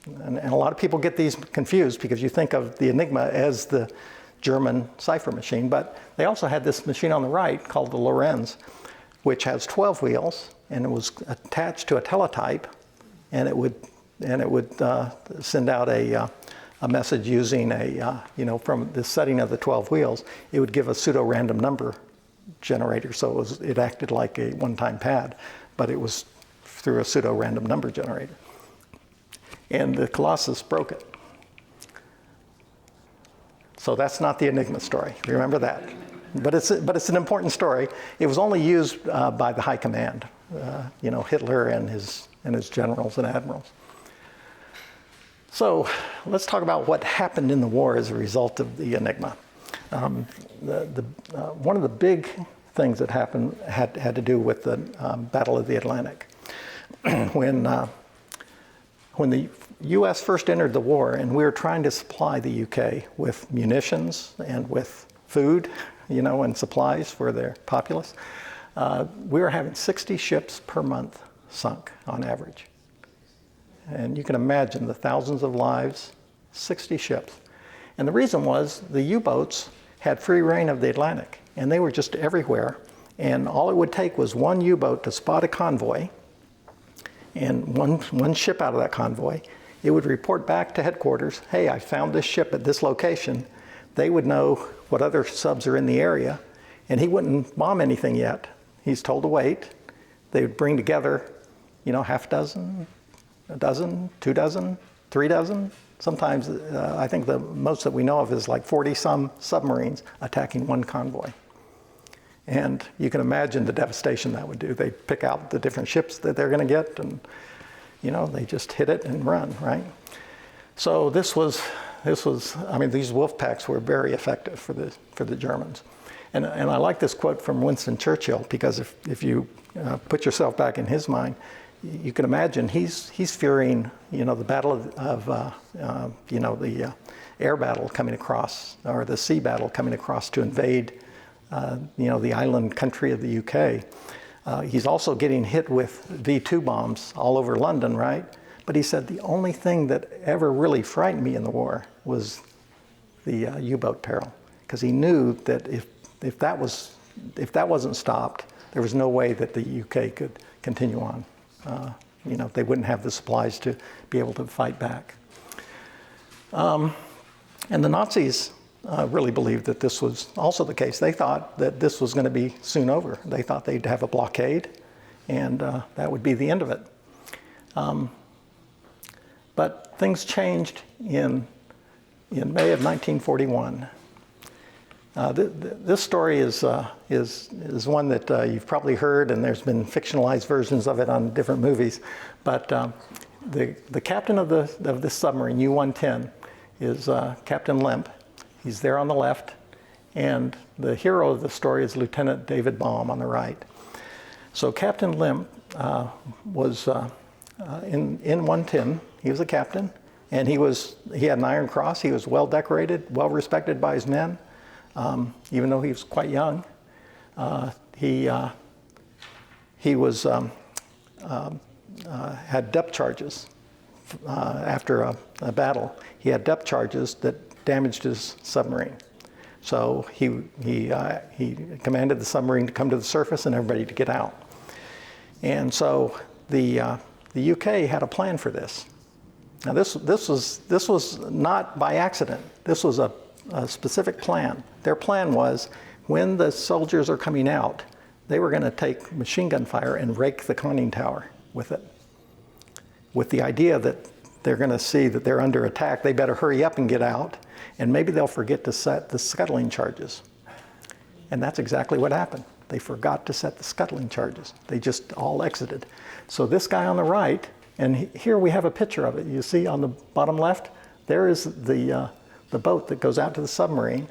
And a lot of people get these confused because you think of the Enigma as the German cipher machine, but they also had this machine on the right called the Lorenz, which has 12 wheels, and it was attached to a teletype, and it would send out a message using from the setting of the 12 wheels, it would give a pseudo-random number generator. So it acted like a one-time pad, but it was through a pseudo-random number generator. And the Colossus broke it. So that's not the Enigma story. Remember that. But it's an important story. It was only used by the high command, Hitler and his generals and admirals. So let's talk about what happened in the war as a result of the Enigma. One of the big things that happened had to do with the Battle of the Atlantic. When the U.S. first entered the war and we were trying to supply the UK with munitions and with food, and supplies for their populace, we were having 60 ships per month sunk on average. And you can imagine the thousands of lives, 60 ships. And the reason was the U-boats had free reign of the Atlantic, and they were just everywhere. And all it would take was one U-boat to spot a convoy, and one ship out of that convoy. It would report back to headquarters, hey, I found this ship at this location. They would know what other subs are in the area, and he wouldn't bomb anything yet. He's told to wait. They would bring together, half a dozen, a dozen, 2 dozen, 3 dozen. Sometimes, I think the most that we know of is like 40-some submarines attacking one convoy. And you can imagine the devastation that would do. They pick out the different ships that they're going to get, and they just hit it and run, right? So this was. I mean, these wolf packs were very effective for the Germans. And I like this quote from Winston Churchill, because if you put yourself back in his mind, you can imagine he's fearing, the battle of the air battle coming across, or the sea battle coming across to invade, the island country of the UK. He's also getting hit with V2 bombs all over London, right? But he said the only thing that ever really frightened me in the war was the U-boat peril, because he knew that if that wasn't stopped, there was no way that the UK could continue on. They wouldn't have the supplies to be able to fight back. And the Nazis really believed that this was also the case. They thought that this was going to be soon over. They thought they'd have a blockade, and that would be the end of it. But things changed in May of 1941. This story is one that you've probably heard, and there's been fictionalized versions of it on different movies. But the captain of this submarine, U-110, is Captain Limp. He's there on the left, and the hero of the story is Lieutenant David Baum on the right. So Captain Limp was in 110. He was a captain, and he had an Iron Cross. He was well decorated, well respected by his men. Even though he was quite young, he had depth charges after a battle. He had depth charges that damaged his submarine. So he commanded the submarine to come to the surface and everybody to get out. And so the UK had a plan for this. Now this was not by accident. This was a specific plan. Their plan was, when the soldiers are coming out, they were going to take machine gun fire and rake the conning tower with it, with the idea that they're going to see that they're under attack. They better hurry up and get out, and maybe they'll forget to set the scuttling charges. And that's exactly what happened. They forgot to set the scuttling charges. They just all exited. So this guy on the right, and here we have a picture of it. You see on the bottom left, there is the boat that goes out to the submarine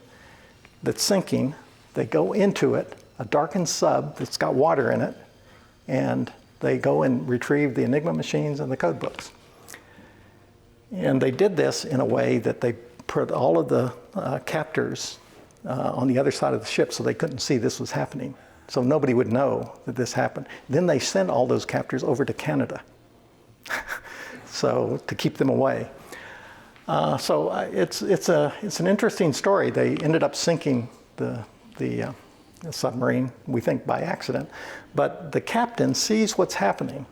that's sinking. They go into it, a darkened sub that's got water in it, and they go and retrieve the Enigma machines and the code books. And they did this in a way that they put all of the captors on the other side of the ship, so they couldn't see this was happening. So nobody would know that this happened. Then they sent all those captors over to Canada, so to keep them away. So it's an interesting story. They ended up sinking the submarine, we think by accident, but the captain sees what's happening,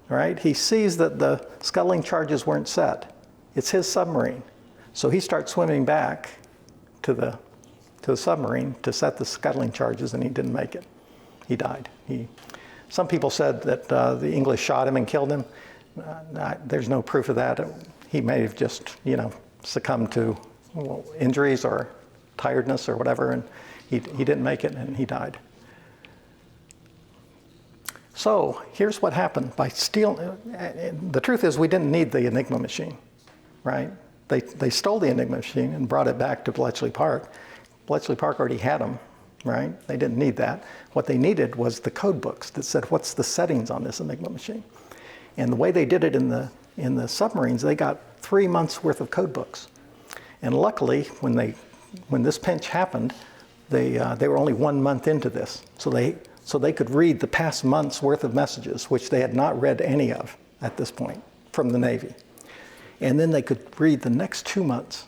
right? He sees that the scuttling charges weren't set. It's his submarine, so he starts swimming back to the submarine to set the scuttling charges, and he didn't make it. He died. Some people said that the English shot him and killed him. There's no proof of that. He may have just, succumbed to injuries or tiredness or whatever, and he didn't make it, and he died. So here's what happened by stealing. The truth is, we didn't need the Enigma machine, right? They stole the Enigma machine and brought it back to Bletchley Park. Bletchley Park already had them, right? They didn't need that. What they needed was the code books that said what's the settings on this Enigma machine. And the way they did it in the submarines, they got 3 months worth of code books. And luckily, when this pinch happened, they were only 1 month into this. So So they could read the past month's worth of messages, which they had not read any of at this point from the Navy. And then they could read the next 2 months,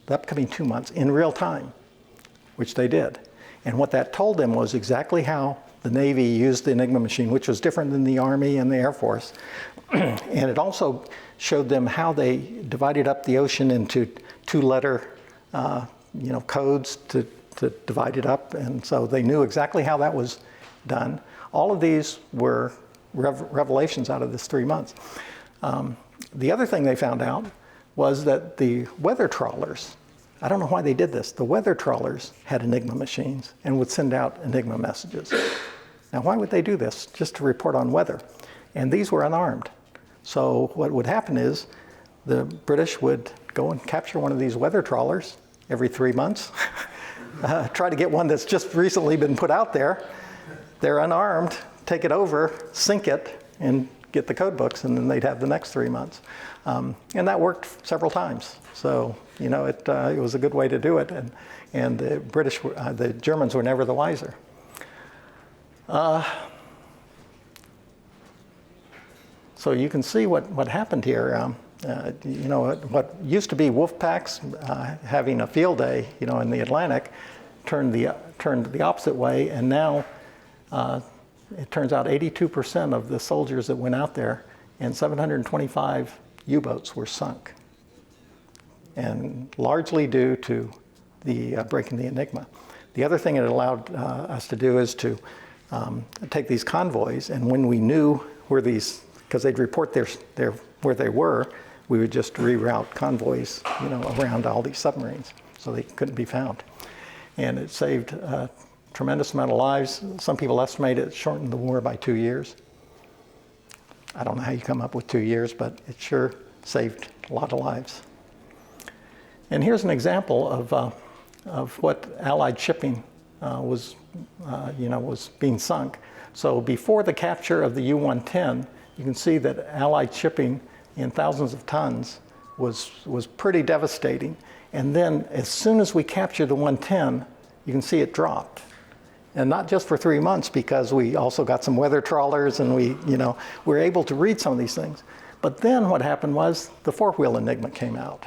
the upcoming 2 months, in real time, which they did. And what that told them was exactly how the Navy used the Enigma machine, which was different than the Army and the Air Force. And it also showed them how they divided up the ocean into two-letter codes to divide it up. And so they knew exactly how that was done. All of these were revelations out of this 3 months. The other thing they found out was that the weather trawlers, I don't know why they did this, the weather trawlers had Enigma machines and would send out Enigma messages. Now, why would they do this? Just to report on weather. And these were unarmed. So what would happen is the British would go and capture one of these weather trawlers every 3 months, try to get one that's just recently been put out there. They're unarmed, take it over, sink it, and get the code books, and then they'd have the next 3 months. And that worked several times. So, it was a good way to do it, and the Germans were never the wiser. So you can see what happened here. What used to be wolf packs having a field day, in the Atlantic, turned the opposite way, and now it turns out 82% of the soldiers that went out there and 725 U-boats were sunk, and largely due to the breaking the Enigma. The other thing it allowed us to do is to take these convoys, and when we knew where these, because they'd report where they were, we would just reroute convoys, around all these submarines, so they couldn't be found. And it saved a tremendous amount of lives. Some people estimate it shortened the war by 2 years. I don't know how you come up with 2 years, but it sure saved a lot of lives. And here's an example of what Allied shipping was being sunk. So before the capture of the U-110, you can see that Allied shipping in thousands of tons was pretty devastating. And then as soon as we captured the 110, you can see it dropped. And not just for 3 months, because we also got some weather trawlers and we were able to read some of these things. But then what happened was the four-wheel Enigma came out.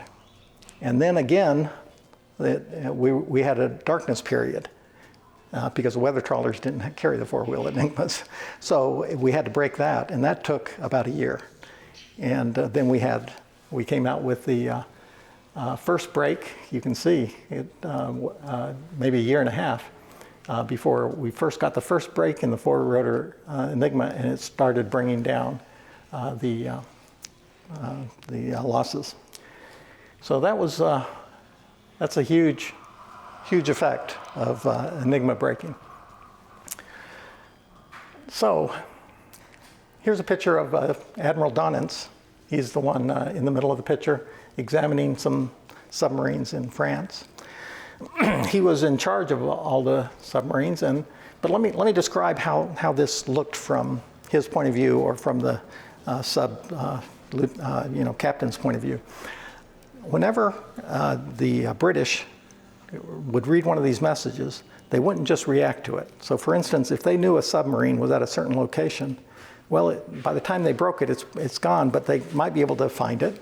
And then again, we had a darkness period because the weather trawlers didn't carry the four-wheel Enigmas. So we had to break that, and that took about a year. And then we came out with the first break. You can see it maybe a year and a half before we first got the first break in the four-rotor Enigma, and it started bringing down the losses. So that's a huge effect of Enigma breaking. So here's a picture of Admiral Donance. He's the one in the middle of the picture examining some submarines in France. He was in charge of all the submarines, but let me describe how this looked from his point of view, or from the captain's point of view. Whenever the British would read one of these messages, they wouldn't just react to it. So for instance, if they knew a submarine was at a certain location, well, by the time they broke it, it's gone, but they might be able to find it.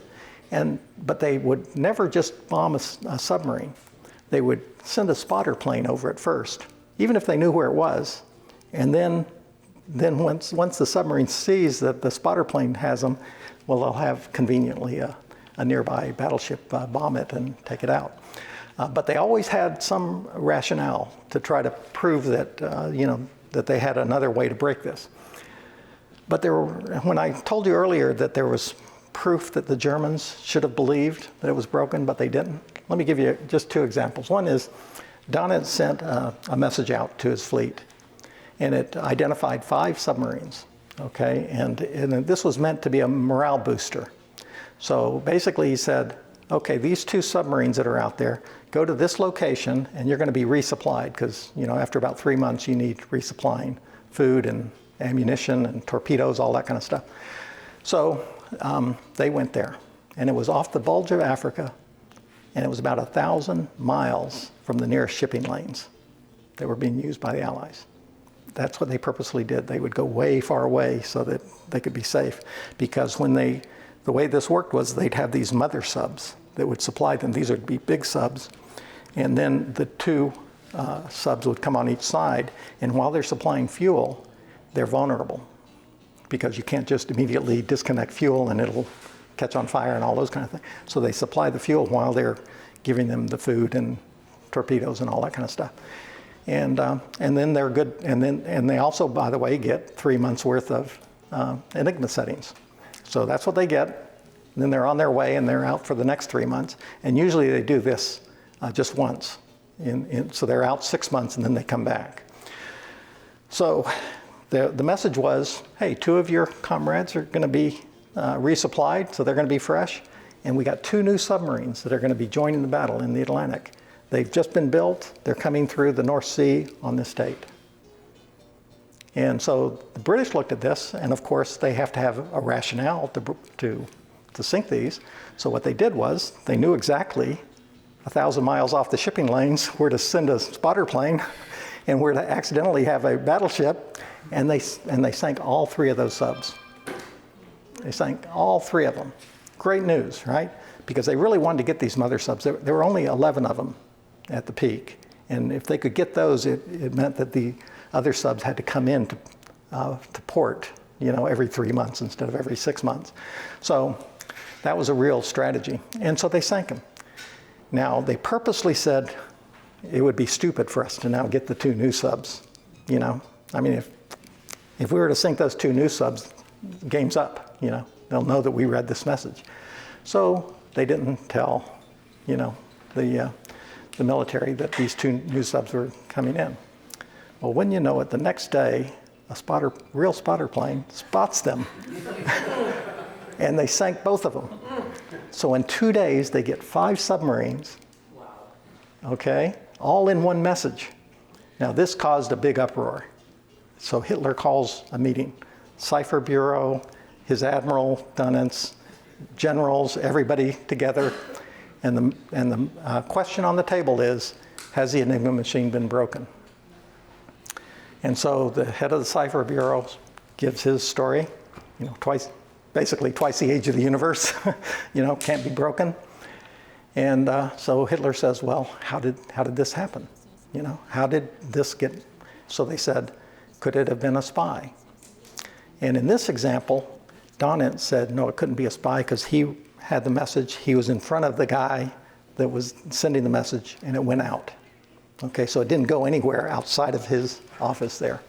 But they would never just bomb a submarine. They would send a spotter plane over it first, even if they knew where it was. And then once the submarine sees that the spotter plane has them, well, they'll have conveniently a nearby battleship bomb it and take it out. But they always had some rationale to try to prove that that they had another way to break this. But when I told you earlier that there was proof that the Germans should have believed that it was broken, but they didn't, let me give you just two examples. One is Donance sent a message out to his fleet, and it identified 5 submarines. Okay, and this was meant to be a morale booster. So basically he said, okay, these 2 submarines that are out there, go to this location and you're going to be resupplied, because after about 3 months you need resupplying food and ammunition and torpedoes, all that kind of stuff. So they went there, and it was off the bulge of Africa, and it was about 1,000 miles from the nearest shipping lanes that were being used by the Allies. that's what they purposely did. They would go way far away so that they could be safe. Because the way this worked was they'd have these mother subs that would supply them. These would be big subs. And then the two subs would come on each side. And while they're supplying fuel, they're vulnerable. Because you can't just immediately disconnect fuel and it'll catch on fire and all those kind of things. So they supply the fuel while they're giving them the food and torpedoes and all that kind of stuff. And then they're good, and they also, by the way, get 3 months worth of Enigma settings. So that's what they get. And then they're on their way and they're out for the next 3 months. And usually they do this just once. So they're out 6 months and then they come back. So the message was, hey, 2 of your comrades are going to be resupplied, so they're going to be fresh. And we got 2 new submarines that are going to be joining the battle in the Atlantic. They've just been built. They're coming through the North Sea on this date. And so the British looked at this, and of course they have to have a rationale to sink these. So what they did was they knew exactly 1,000 miles off the shipping lanes where to send a spotter plane and where to accidentally have a battleship, and they sank all 3 of those subs. They sank all 3 of them. Great news, right? Because they really wanted to get these mother subs. There were only 11 of them at the peak. And if they could get those, it meant that the other subs had to come in to port, every 3 months instead of every 6 months. So that was a real strategy. And so they sank them. Now, they purposely said it would be stupid for us to now get the 2 new subs, I mean, if we were to sink those 2 new subs, game's up, They'll know that we read this message. So they didn't tell, the military that these 2 new subs were coming in. Well, when you know it, the next day, a real spotter plane spots them. And they sank both of them. So in 2 days, they get 5 submarines, okay, all in one message. Now, this caused a big uproar. So Hitler calls a meeting. Cipher Bureau, his admiral, Dunance, generals, everybody together. And the question on the table is, has the Enigma machine been broken? And so the head of the Cipher Bureau gives his story, basically twice the age of the universe, can't be broken. And so Hitler says, well, how did this happen? How did this get? So they said, could it have been a spy? And in this example, Donant said, no, it couldn't be a spy because he had the message. He was in front of the guy that was sending the message, and it went out. Okay, so it didn't go anywhere outside of his office there.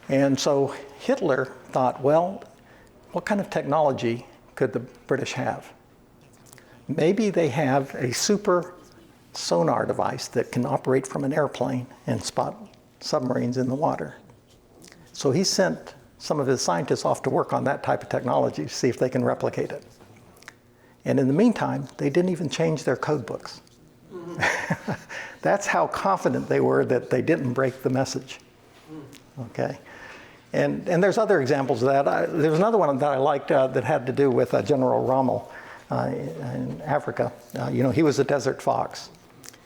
And so Hitler thought, well, what kind of technology could the British have? Maybe they have a super sonar device that can operate from an airplane and spot submarines in the water. So he sent some of his scientists off to work on that type of technology to see if they can replicate it. And in the meantime, they didn't even change their code books. That's how confident they were that they didn't break the message. Okay? And there's other examples of that. There's another one that I liked that had to do with General Rommel in Africa. He was a desert fox.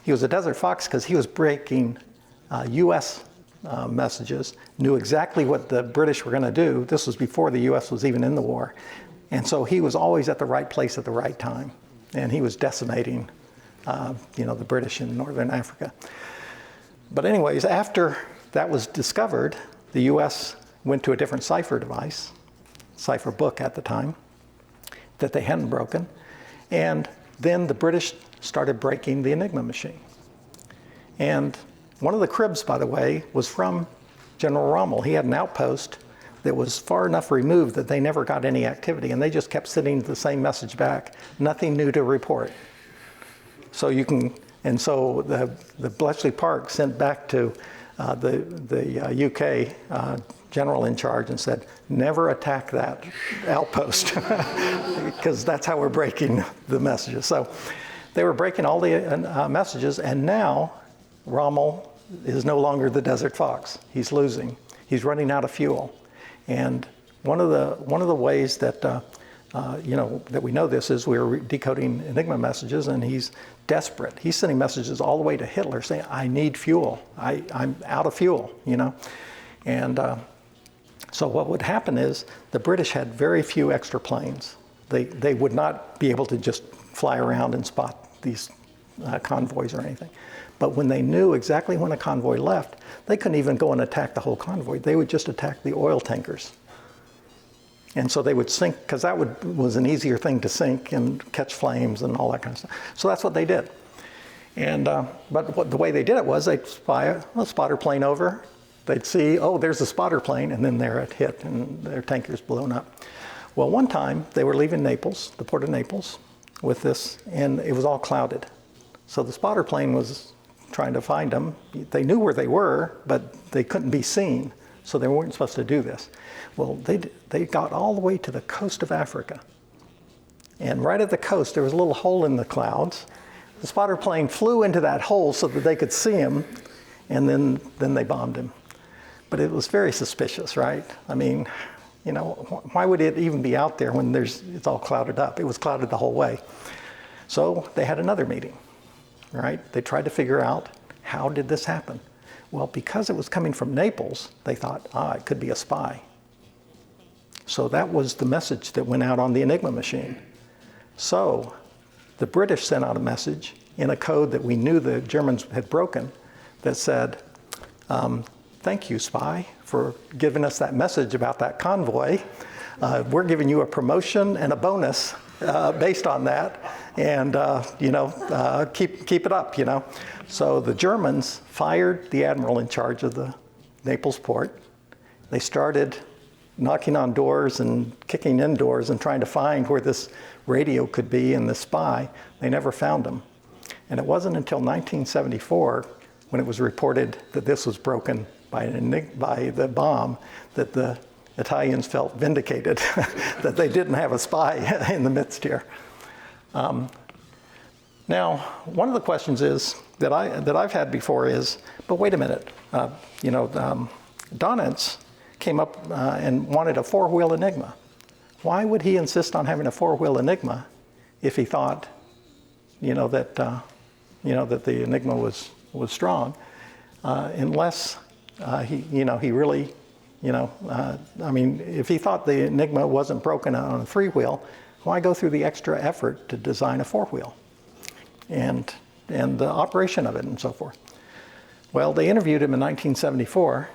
He was a desert fox because he was breaking U.S. Messages, knew exactly what the British were going to do. This was before the U.S. was even in the war. And so he was always at the right place at the right time. And he was decimating, the British in Northern Africa. But anyways, after that was discovered, the U.S. went to a different cipher device, cipher book at the time, that they hadn't broken. And then the British started breaking the Enigma machine. And one of the cribs, by the way, was from General Rommel. He had an outpost that was far enough removed that they never got any activity, and they just kept sending the same message back, nothing new to report. So the Bletchley Park sent back to the UK general in charge and said, never attack that outpost, because that's how we're breaking the messages. So they were breaking all the messages, and now Rommel is no longer the desert fox. He's losing. He's running out of fuel. And one of the ways that that we know this is we're decoding Enigma messages, and he's desperate. He's sending messages all the way to Hitler saying, I need fuel. I'm out of fuel, And so what would happen is the British had very few extra planes. They would not be able to just fly around and spot these convoys or anything. But when they knew exactly when a convoy left, they couldn't even go and attack the whole convoy. They would just attack the oil tankers. And so they would sink, because that was an easier thing to sink and catch flames and all that kind of stuff. So that's what they did. And but the way they did it was they'd spy a spotter plane over. They'd see, oh, there's a spotter plane, and then they're at hit, and their tanker's blown up. Well, one time they were leaving Naples, the port of Naples, with this, and it was all clouded. So the spotter plane was trying to find them. They knew where they were, but they couldn't be seen, so they weren't supposed to do this. Well, they got all the way to the coast of Africa. And right at the coast, there was a little hole in the clouds. The spotter plane flew into that hole so that they could see him, and then they bombed him. But it was very suspicious, right? I mean, you know, why would it even be out there when it's all clouded up? It was clouded the whole way. So they had another meeting, right? They tried to figure out, how did this happen? Well, because it was coming from Naples, they thought, it could be a spy. So that was the message that went out on the Enigma machine. So the British sent out a message in a code that we knew the Germans had broken that said, thank you, spy, for giving us that message about that convoy. We're giving you a promotion and a bonus based on that, and keep it up, you know. So the Germans fired the admiral in charge of the Naples port. They started knocking on doors and kicking in doors and trying to find where this radio could be and the spy. They never found him. And it wasn't until 1974, when it was reported that this was broken by the bomb, that the Italians felt vindicated that they didn't have a spy in the midst here. Now, one of the questions is that I've had before is, but wait a minute, Donitz came up and wanted a four-wheel Enigma. Why would he insist on having a four-wheel Enigma if he thought, that the Enigma was strong, unless he really, if he thought the Enigma wasn't broken on a three-wheel, why go through the extra effort to design a four-wheel and the operation of it and so forth? Well, they interviewed him in 1974,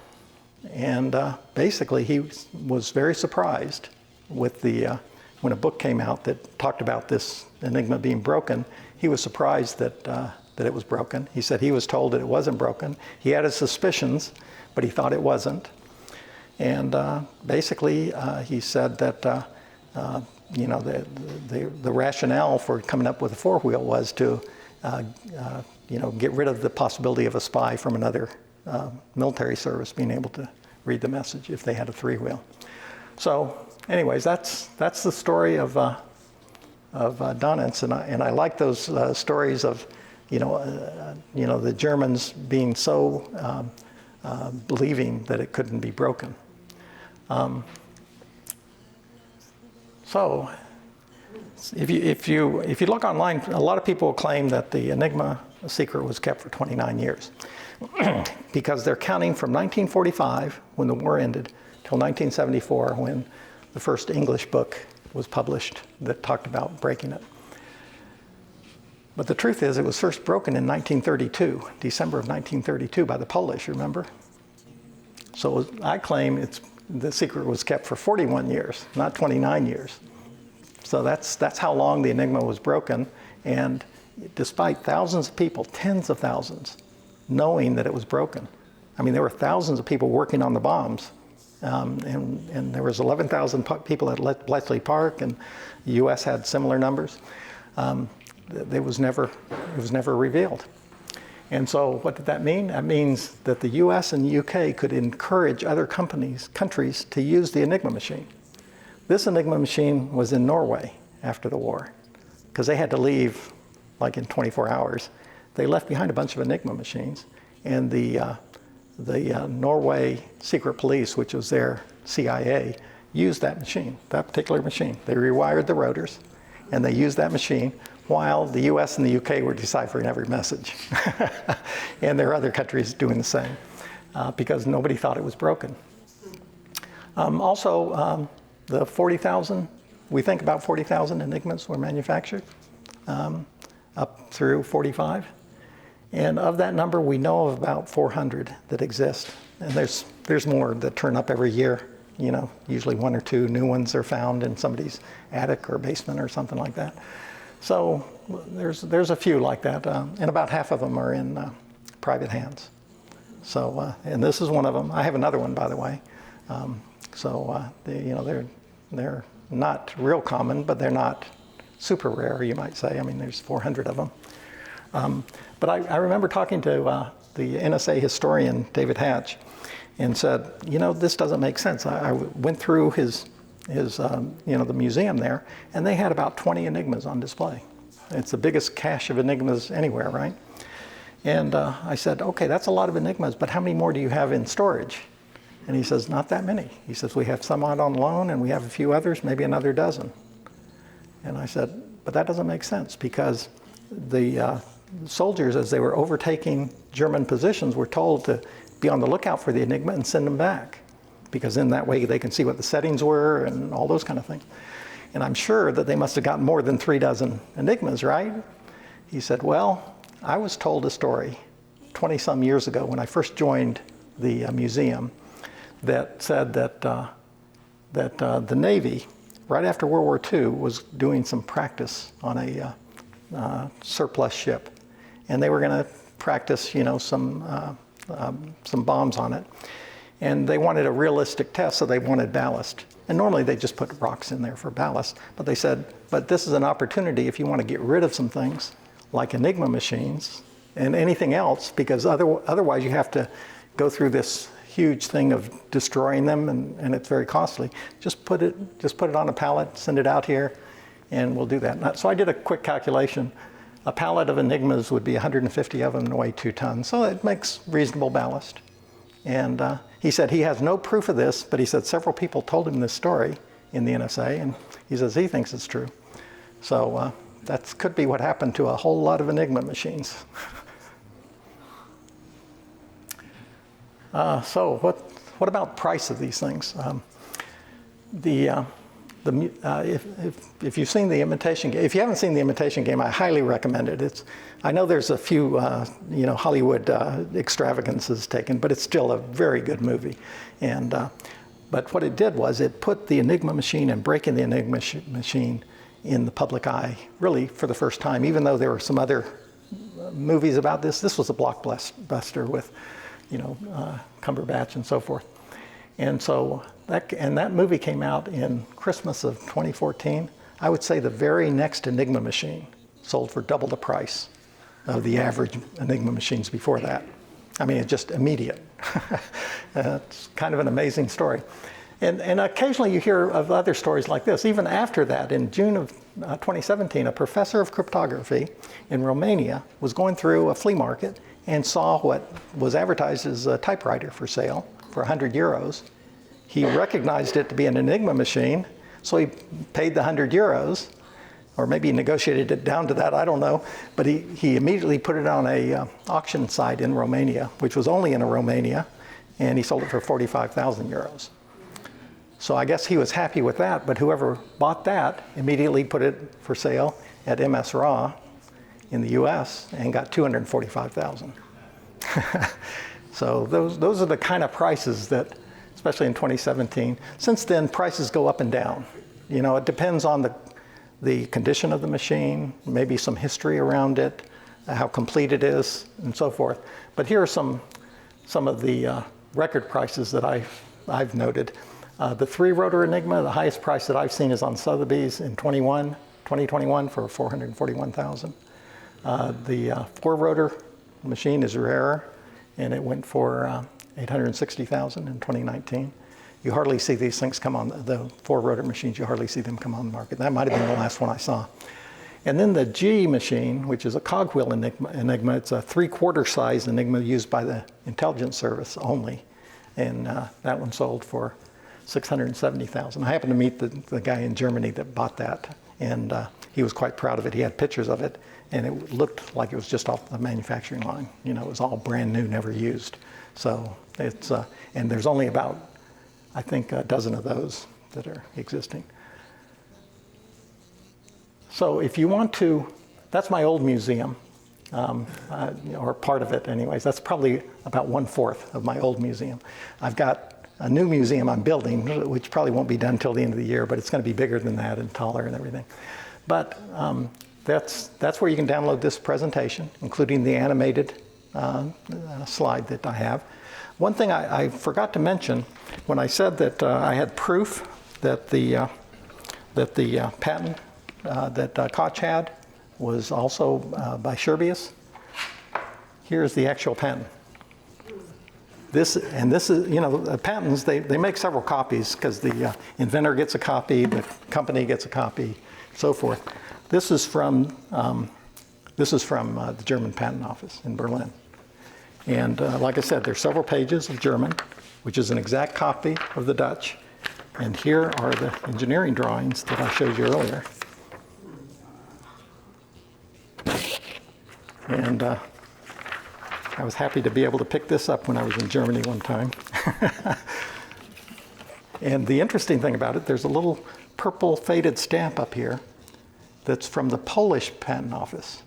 and basically he was very surprised with when a book came out that talked about this Enigma being broken. He was surprised that it was broken. He said he was told that it wasn't broken. He had his suspicions, but he thought it wasn't. And basically, he said that the rationale for coming up with a four-wheel was to get rid of the possibility of a spy from another military service being able to read the message if they had a three-wheel. So, anyways, that's the story of Donitz, and I like those stories of the Germans being so believing that it couldn't be broken. So, if you look online, a lot of people claim that the Enigma secret was kept for 29 years, because they're counting from 1945, when the war ended, till 1974, when the first English book was published that talked about breaking it. But the truth is, it was first broken in 1932, December of 1932, by the Polish, remember? So I claim the secret was kept for 41 years, not 29 years. So that's how long the Enigma was broken, and despite thousands of people, tens of thousands, knowing that it was broken. I mean, there were thousands of people working on the bombs, and there was 11,000 people at Bletchley Park, and the U.S. had similar numbers. It was never revealed. And so what did that mean? That means that the US and the UK could encourage other countries to use the Enigma machine. This Enigma machine was in Norway after the war, because they had to leave like in 24 hours. They left behind a bunch of Enigma machines, and the Norway secret police, which was their CIA, used that machine, that particular machine. They rewired the rotors, and they used that machine while the US and the UK were deciphering every message. And there are other countries doing the same. because nobody thought it was broken. The 40,000, we think about 40,000 Enigmas were manufactured, up through 45. And of that number, we know of about 400 that exist. And there's more that turn up every year. You know, usually 1 or 2 new ones are found in somebody's attic or basement or something like that. So there's a few like that, and about half of them are in private hands. So, and this is one of them. I have another one, by the way. They're not real common, but they're not super rare, you might say. I mean, there's 400 of them. But I remember talking to the NSA historian, David Hatch, and said, you know, this doesn't make sense. I went through the museum there, and they had about 20 Enigmas on display. It's the biggest cache of Enigmas anywhere, right? And I said, okay, that's a lot of Enigmas, but how many more do you have in storage? And he says, not that many. He says, we have some out on loan, and we have a few others, maybe another dozen. And I said, but that doesn't make sense, because the soldiers, as they were overtaking German positions, were told to be on the lookout for the Enigma and send them back, because in that way they can see what the settings were and all those kind of things. And I'm sure that they must have gotten more than 3 dozen Enigmas, right? He said, well, I was told a story 20-some years ago when I first joined the museum that said that the Navy, right after World War II, was doing some practice on a surplus ship. And they were going to practice, you know, some bombs on it. And they wanted a realistic test, so they wanted ballast. And normally they just put rocks in there for ballast. But they said, but this is an opportunity if you want to get rid of some things, like Enigma machines and anything else, because otherwise you have to go through this huge thing of destroying them, and it's very costly. Just put it on a pallet, send it out here, and we'll do that. So I did a quick calculation. A pallet of Enigmas would be 150 of them and weigh 2 tons. So it makes reasonable ballast. And he said he has no proof of this, but he said several people told him this story in the NSA, and he says he thinks it's true. So that could be what happened to a whole lot of Enigma machines. So what about price of these things? If you've seen the Imitation Game, if you haven't seen the Imitation Game, I highly recommend it. I know there's a few Hollywood extravagances taken, but it's still a very good movie. And but what it did was it put the Enigma machine and breaking the Enigma machine in the public eye, really for the first time. Even though there were some other movies about this, this was a blockbuster with, Cumberbatch and so forth. And so that movie came out in Christmas of 2014. I would say the very next Enigma machine sold for double the price of the average Enigma machines before that. I mean, it's just immediate. It's kind of an amazing story. And occasionally you hear of other stories like this. Even after that, in June of 2017, a professor of cryptography in Romania was going through a flea market and saw what was advertised as a typewriter for sale for 100 euros. He recognized it to be an Enigma machine, so he paid the 100 euros, or maybe he negotiated it down to that, I don't know. But he immediately put it on a auction site in Romania, which was only in Romania, and he sold it for 45,000 euros. So I guess he was happy with that, but whoever bought that immediately put it for sale at MS Raw in the US and got 245,000. So those are the kind of prices that, especially in 2017. Since then, prices go up and down. It depends on the condition of the machine, maybe some history around it, how complete it is, and so forth. But here are some of the record prices that I've noted. The 3-rotor Enigma, the highest price that I've seen is on Sotheby's in 2021 for 441,000. The 4-rotor machine is rarer, and it went for 860,000 in 2019. You hardly see these things come on, the 4-rotor machines, you hardly see them come on the market. That might have been the last one I saw. And then the G machine, which is a cogwheel Enigma, it's a 3/4 size Enigma used by the intelligence service only. And that one sold for 670,000. I happened to meet the guy in Germany that bought that And he was quite proud of it. He had pictures of it, and it looked like it was just off the manufacturing line. You know, it was all brand new, never used. So it's, and there's only about, I think, a dozen of those that are existing. So if you want to, that's my old museum, or part of it anyways. That's probably about 1/4 of my old museum. I've got a new museum I'm building, which probably won't be done until the end of the year, but it's going to be bigger than that and taller and everything. But that's where you can download this presentation, including the animated slide that I have. One thing I forgot to mention, when I said that I had proof that the patent that Koch had was also by Scherbius, here's the actual patent. This is, you know, patents, they make several copies because the inventor gets a copy, the company gets a copy, so forth. This is from the German Patent Office in Berlin. And like I said, there's several pages of German, which is an exact copy of the Dutch. And here are the engineering drawings that I showed you earlier. And I was happy to be able to pick this up when I was in Germany one time. And the interesting thing about it, there's a little purple faded stamp up here that's from the Polish Patent Office.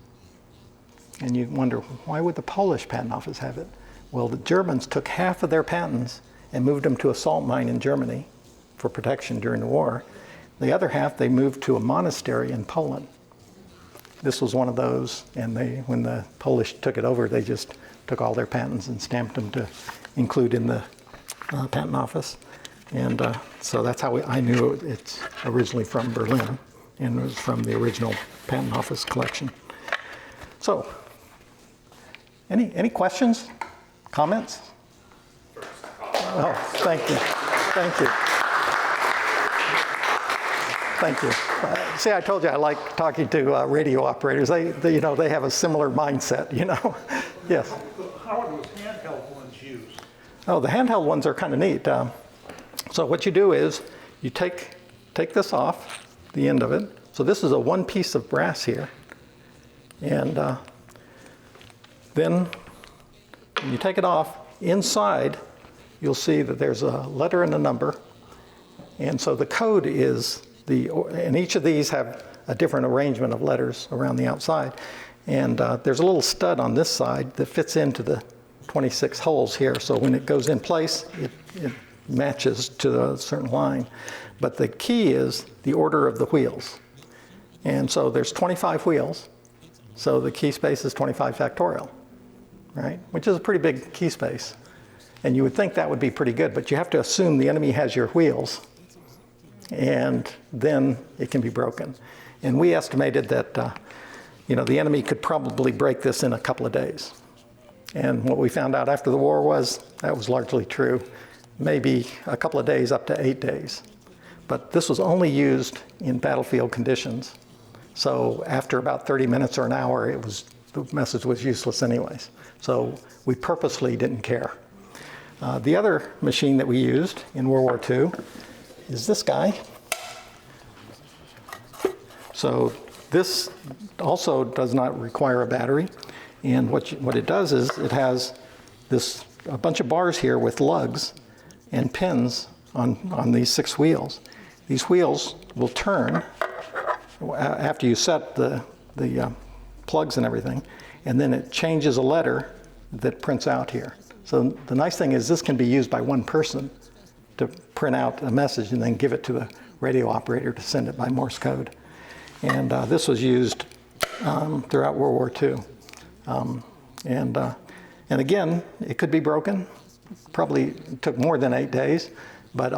And you wonder, why would the Polish Patent Office have it? Well, the Germans took half of their patents and moved them to a salt mine in Germany for protection during the war. The other half they moved to a monastery in Poland. This was one of those, and when the Polish took it over, they just took all their patents and stamped them to include in the patent office. And so that's how I knew it's originally from Berlin, and it was from the original patent office collection. So, any questions, comments? Oh, thank you, thank you. Thank you. See, I told you I like talking to radio operators. They, you know, they have a similar mindset, you know. Yes. How are those handheld ones used? Oh, the handheld ones are kind of neat. So what you do is you take this off, the end of it. So this is a one piece of brass here. And then when you take it off, inside you'll see that there's a letter and a number. And so the code is and each of these have a different arrangement of letters around the outside. And there's a little stud on this side that fits into the 26 holes here. So when it goes in place, it matches to a certain line. But the key is the order of the wheels. And so there's 25 wheels. So the key space is 25 factorial, right? Which is a pretty big key space. And you would think that would be pretty good, but you have to assume the enemy has your wheels, and then it can be broken. And we estimated that you know, the enemy could probably break this in a couple of days. And what we found out after the war was that was largely true. Maybe a couple of days up to 8 days. But this was only used in battlefield conditions. So after about 30 minutes or an hour, the message was useless anyways. So we purposely didn't care. The other machine that we used in World War II is this guy. So this also does not require a battery. And what it does is it has a bunch of bars here with lugs and pins on these 6 wheels. These wheels will turn after you set the plugs and everything, and then it changes a letter that prints out here. So the nice thing is this can be used by one person to print out a message and then give it to the radio operator to send it by Morse code. And this was used throughout World War II. And again, it could be broken. Probably took more than 8 days, but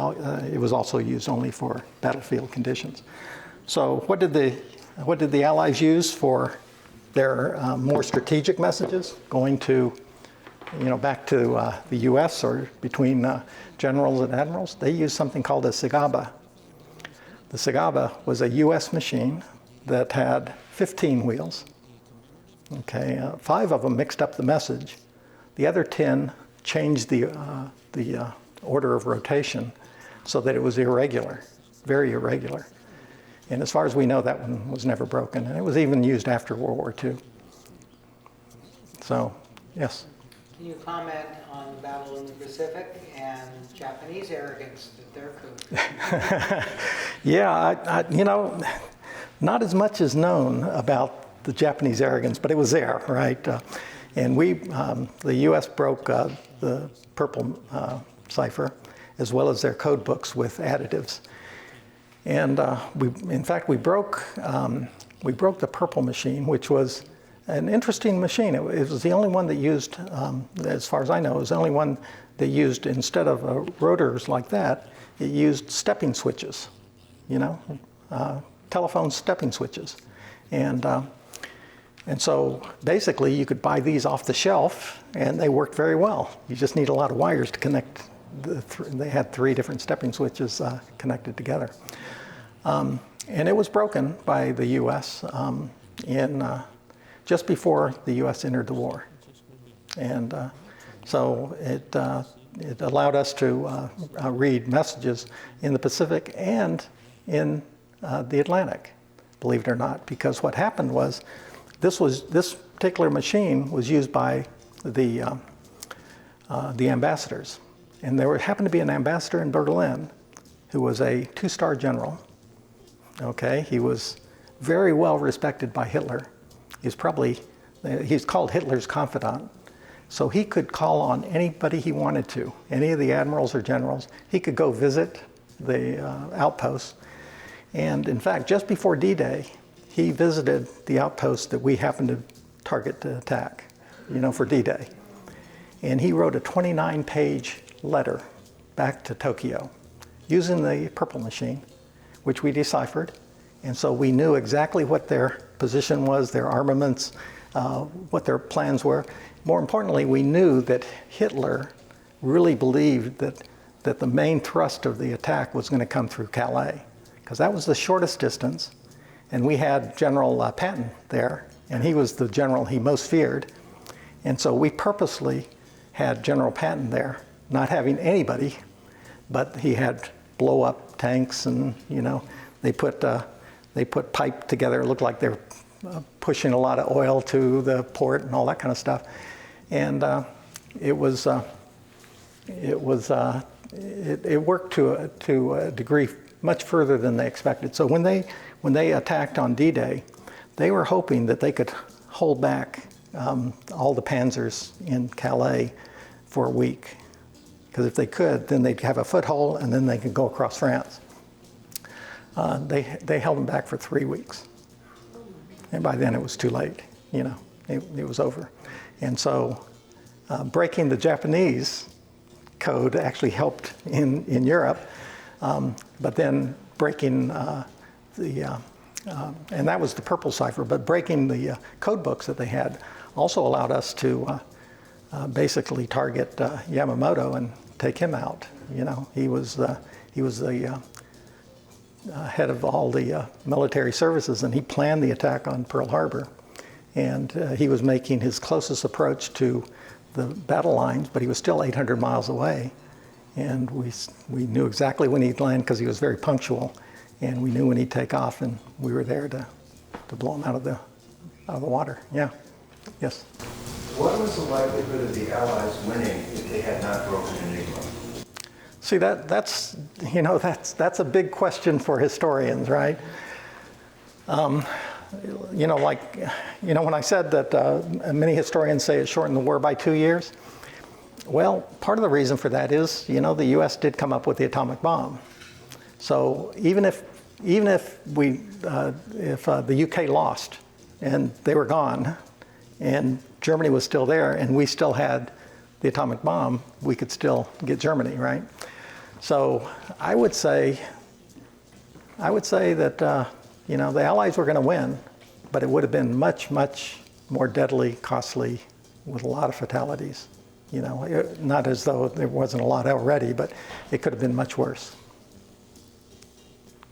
it was also used only for battlefield conditions. So what did the Allies use for their more strategic messages, going to, you know, back to the U.S. or between generals and admirals? They used something called a Cigaba. The Cigaba was a U.S. machine that had 15 wheels. Okay, 5 of them mixed up the message. The other 10 changed the order of rotation so that it was irregular, very irregular. And as far as we know, that one was never broken. And it was even used after World War II. So, yes. Can you comment on the battle in the Pacific and Japanese arrogance that their code? Yeah, you know, not as much is known about the Japanese arrogance, but it was there, right? And the U.S. broke the purple cipher, as well as their code books with additives. And in fact, we broke the purple machine, which was an interesting machine. It was the only one that used, as far as I know, it was the only one that used, instead of rotors like that, it used stepping switches, you know, telephone stepping switches. And so basically you could buy these off the shelf and they worked very well. You just need a lot of wires to connect. They had 3 different stepping switches connected together. And it was broken by the U.S. Just before the U.S. entered the war. And so it allowed us to read messages in the Pacific and in the Atlantic, believe it or not, because what happened was this particular machine was used by the ambassadors. And there happened to be an ambassador in Berlin who was a 2-star general. Okay, he was very well respected by Hitler. He's called Hitler's confidant. So he could call on anybody he wanted to, any of the admirals or generals. He could go visit the outposts. And in fact, just before D-Day, he visited the outpost that we happened to target to attack, you know, for D-Day. And he wrote a 29-page letter back to Tokyo using the purple machine, which we deciphered. And so we knew exactly what their position was, their armaments, what their plans were. More importantly, we knew that Hitler really believed that the main thrust of the attack was going to come through Calais, because that was the shortest distance. And we had General Patton there, and he was the general he most feared. And so we purposely had General Patton there, not having anybody, but he had blow-up tanks, and you know, they put pipe together. It looked like they were pushing a lot of oil to the port and all that kind of stuff. And it worked to a degree much further than they expected. So when they attacked on D-Day, they were hoping that they could hold back all the panzers in Calais for a week. Because if they could, then they'd have a foothold and then they could go across France. They held them back for 3 weeks. And by then it was too late, you know, it was over. And so breaking the Japanese code actually helped in Europe, but then breaking and that was the purple cipher, but breaking the code books that they had also allowed us to basically target Yamamoto and take him out. You know, he was the head of all the military services, and he planned the attack on Pearl Harbor. And he was making his closest approach to the battle lines, but he was still 800 miles away. And we knew exactly when he'd land because he was very punctual, and we knew when he'd take off, and we were there to blow him out of the water. Yeah. Yes. What was the likelihood of the Allies winning if they had not broken Enigma? See, that's a big question for historians, right? When I said that many historians say it shortened the war by 2 years, well, part of the reason for that is, you know, the U.S. did come up with the atomic bomb. So even if the UK lost and they were gone, and Germany was still there, and we still had the atomic bomb, we could still get Germany, right? So I would say that the Allies were going to win, but it would have been much, much more deadly, costly, with a lot of fatalities. You know, not as though there wasn't a lot already, but it could have been much worse.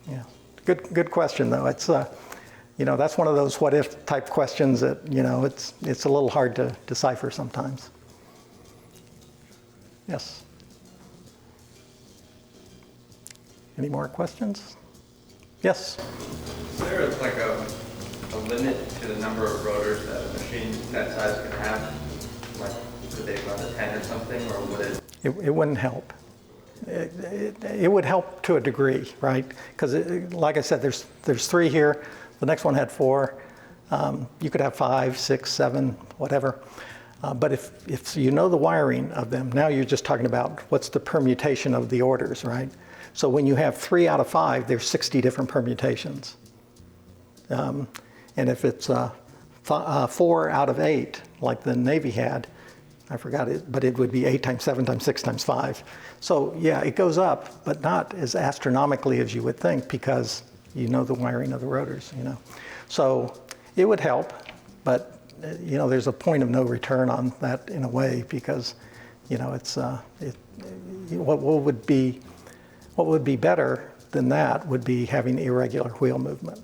Yeah, good question though. It's that's one of those what if type questions that it's a little hard to decipher sometimes. Yes. Any more questions? Yes? Is there like a limit to the number of rotors that a machine that size can have? Like, could they run a 10 or something, or would it? It wouldn't help. It would help to a degree, right? Because like I said, there's 3 here. The next one had 4. You could have 5, 6, 7, whatever. But if you know the wiring of them, now you're just talking about what's the permutation of the orders, right? So when you have 3 out of 5, there's 60 different permutations. And if it's 4 out of 8, like the Navy had, I forgot it, but it would be 8 times 7 times 6 times 5. So yeah, it goes up, but not as astronomically as you would think, because you know the wiring of the rotors, you know. So it would help, but you know, there's a point of no return on that in a way, because you know it's what would be better than that would be having irregular wheel movement.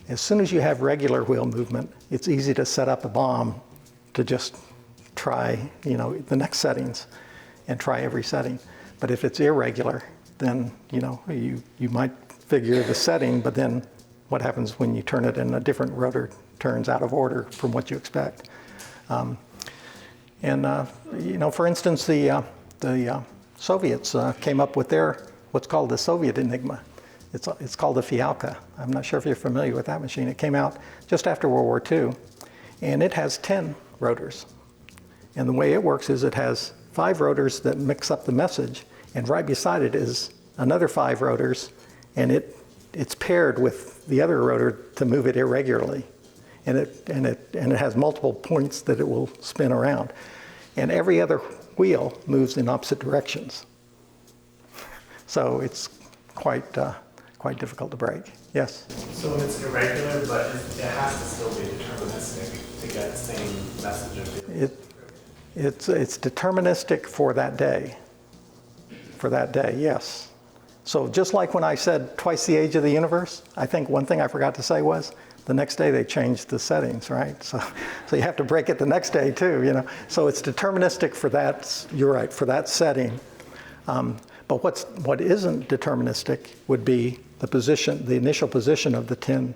As soon as you have regular wheel movement, it's easy to set up a bomb to just try, you know, the next settings and try every setting. But if it's irregular, then you know you might figure the setting, but then what happens when you turn it and a different rotor turns out of order from what you expect? You know, for instance, the Soviets came up with their what's called the Soviet Enigma. It's called the Fialka. I'm not sure if you're familiar with that machine. It came out just after World War II, and it has 10 rotors. And the way it works is it has 5 rotors that mix up the message, and right beside it is another 5 rotors, and it's paired with the other rotor to move it irregularly. And it has multiple points that it will spin around. And every other wheel moves in opposite directions. So it's quite difficult to break. Yes? So it's irregular, but it has to still be deterministic to get the same message of the... It's deterministic for that day. For that day, yes. So just like when I said twice the age of the universe, I think one thing I forgot to say was the next day they changed the settings, right? So you have to break it the next day too, you know. So it's deterministic for that, you're right, for that setting. But what isn't deterministic would be the position, the initial position of the 10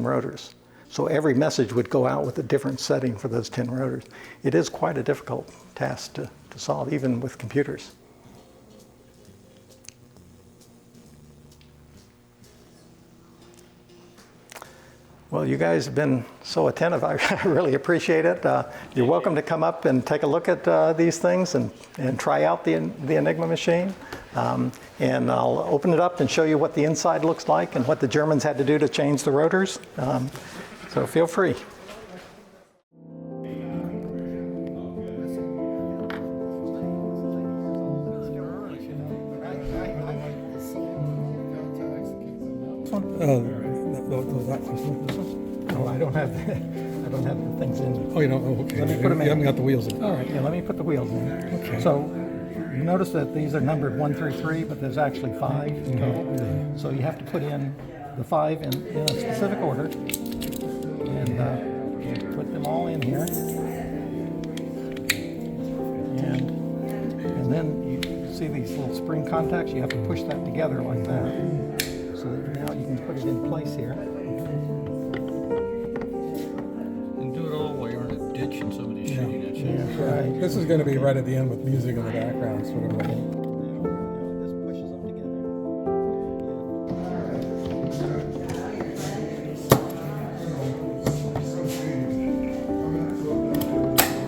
rotors. So every message would go out with a different setting for those 10 rotors. It is quite a difficult task to solve, even with computers. Well, you guys have been so attentive. I really appreciate it. You're welcome to come up and take a look at these things and try out the Enigma machine. And I'll open it up and show you what the inside looks like and what the Germans had to do to change the rotors. So feel free. Oh, I don't have the things in. Oh, you don't? Oh, okay. Let me put them in. You haven't got the wheels in. All right, yeah, let me put the wheels in. Okay. So you notice that these are numbered 1 through 3, but there's actually 5 total. So you have to put in the 5 in a specific order and put them all in here. And then you see these little spring contacts. You have to push that together like that. So that now you can put it in place here. And do it all while you're in a ditch and somebody's shooting at you. Yeah, right. This is going to be right at the end with music in the background, sort of like. This pushes them together.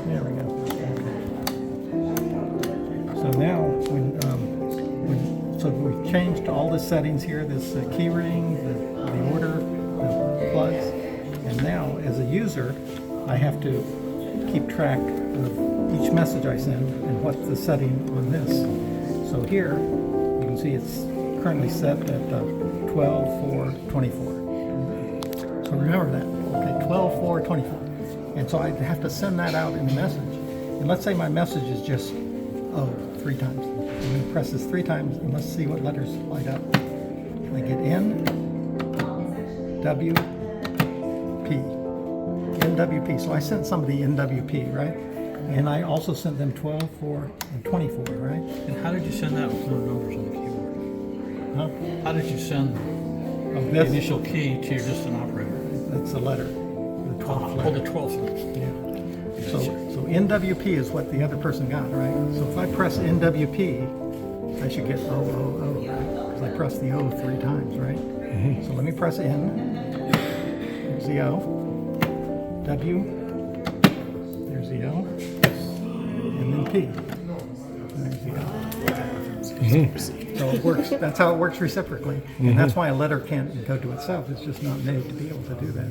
There we go. So now, so we've changed all the settings here, this key ring, the order, the plugs, and now as a user, I have to keep track of each message I send and what's the setting on this. So here, you can see it's currently set at 12/4/24. So remember that, okay, 12/4/24. And so I have to send that out in a message. And let's say my message is just, 3 times. I'm going to press this 3 times and let's see what letters light up. I get N, W, P. NWP. So I sent somebody NWP, right? And I also sent them 12, 4, and 24, right? And how did you send that with no numbers on the keyboard? Huh? How did you send Of the this, initial key to your distant operator. that's the letter, the 12th Oh, the letter. 12th one. Yeah. So NWP is what the other person got, right? So if I press NWP, I should get O, O, O, right? Because I pressed the O 3 times, right? So let me press N. There's the O. W. There's the O. And then P. And there's the O. So it works. That's how it works reciprocally. And that's why a letter can't go to itself. It's just not made to be able to do that.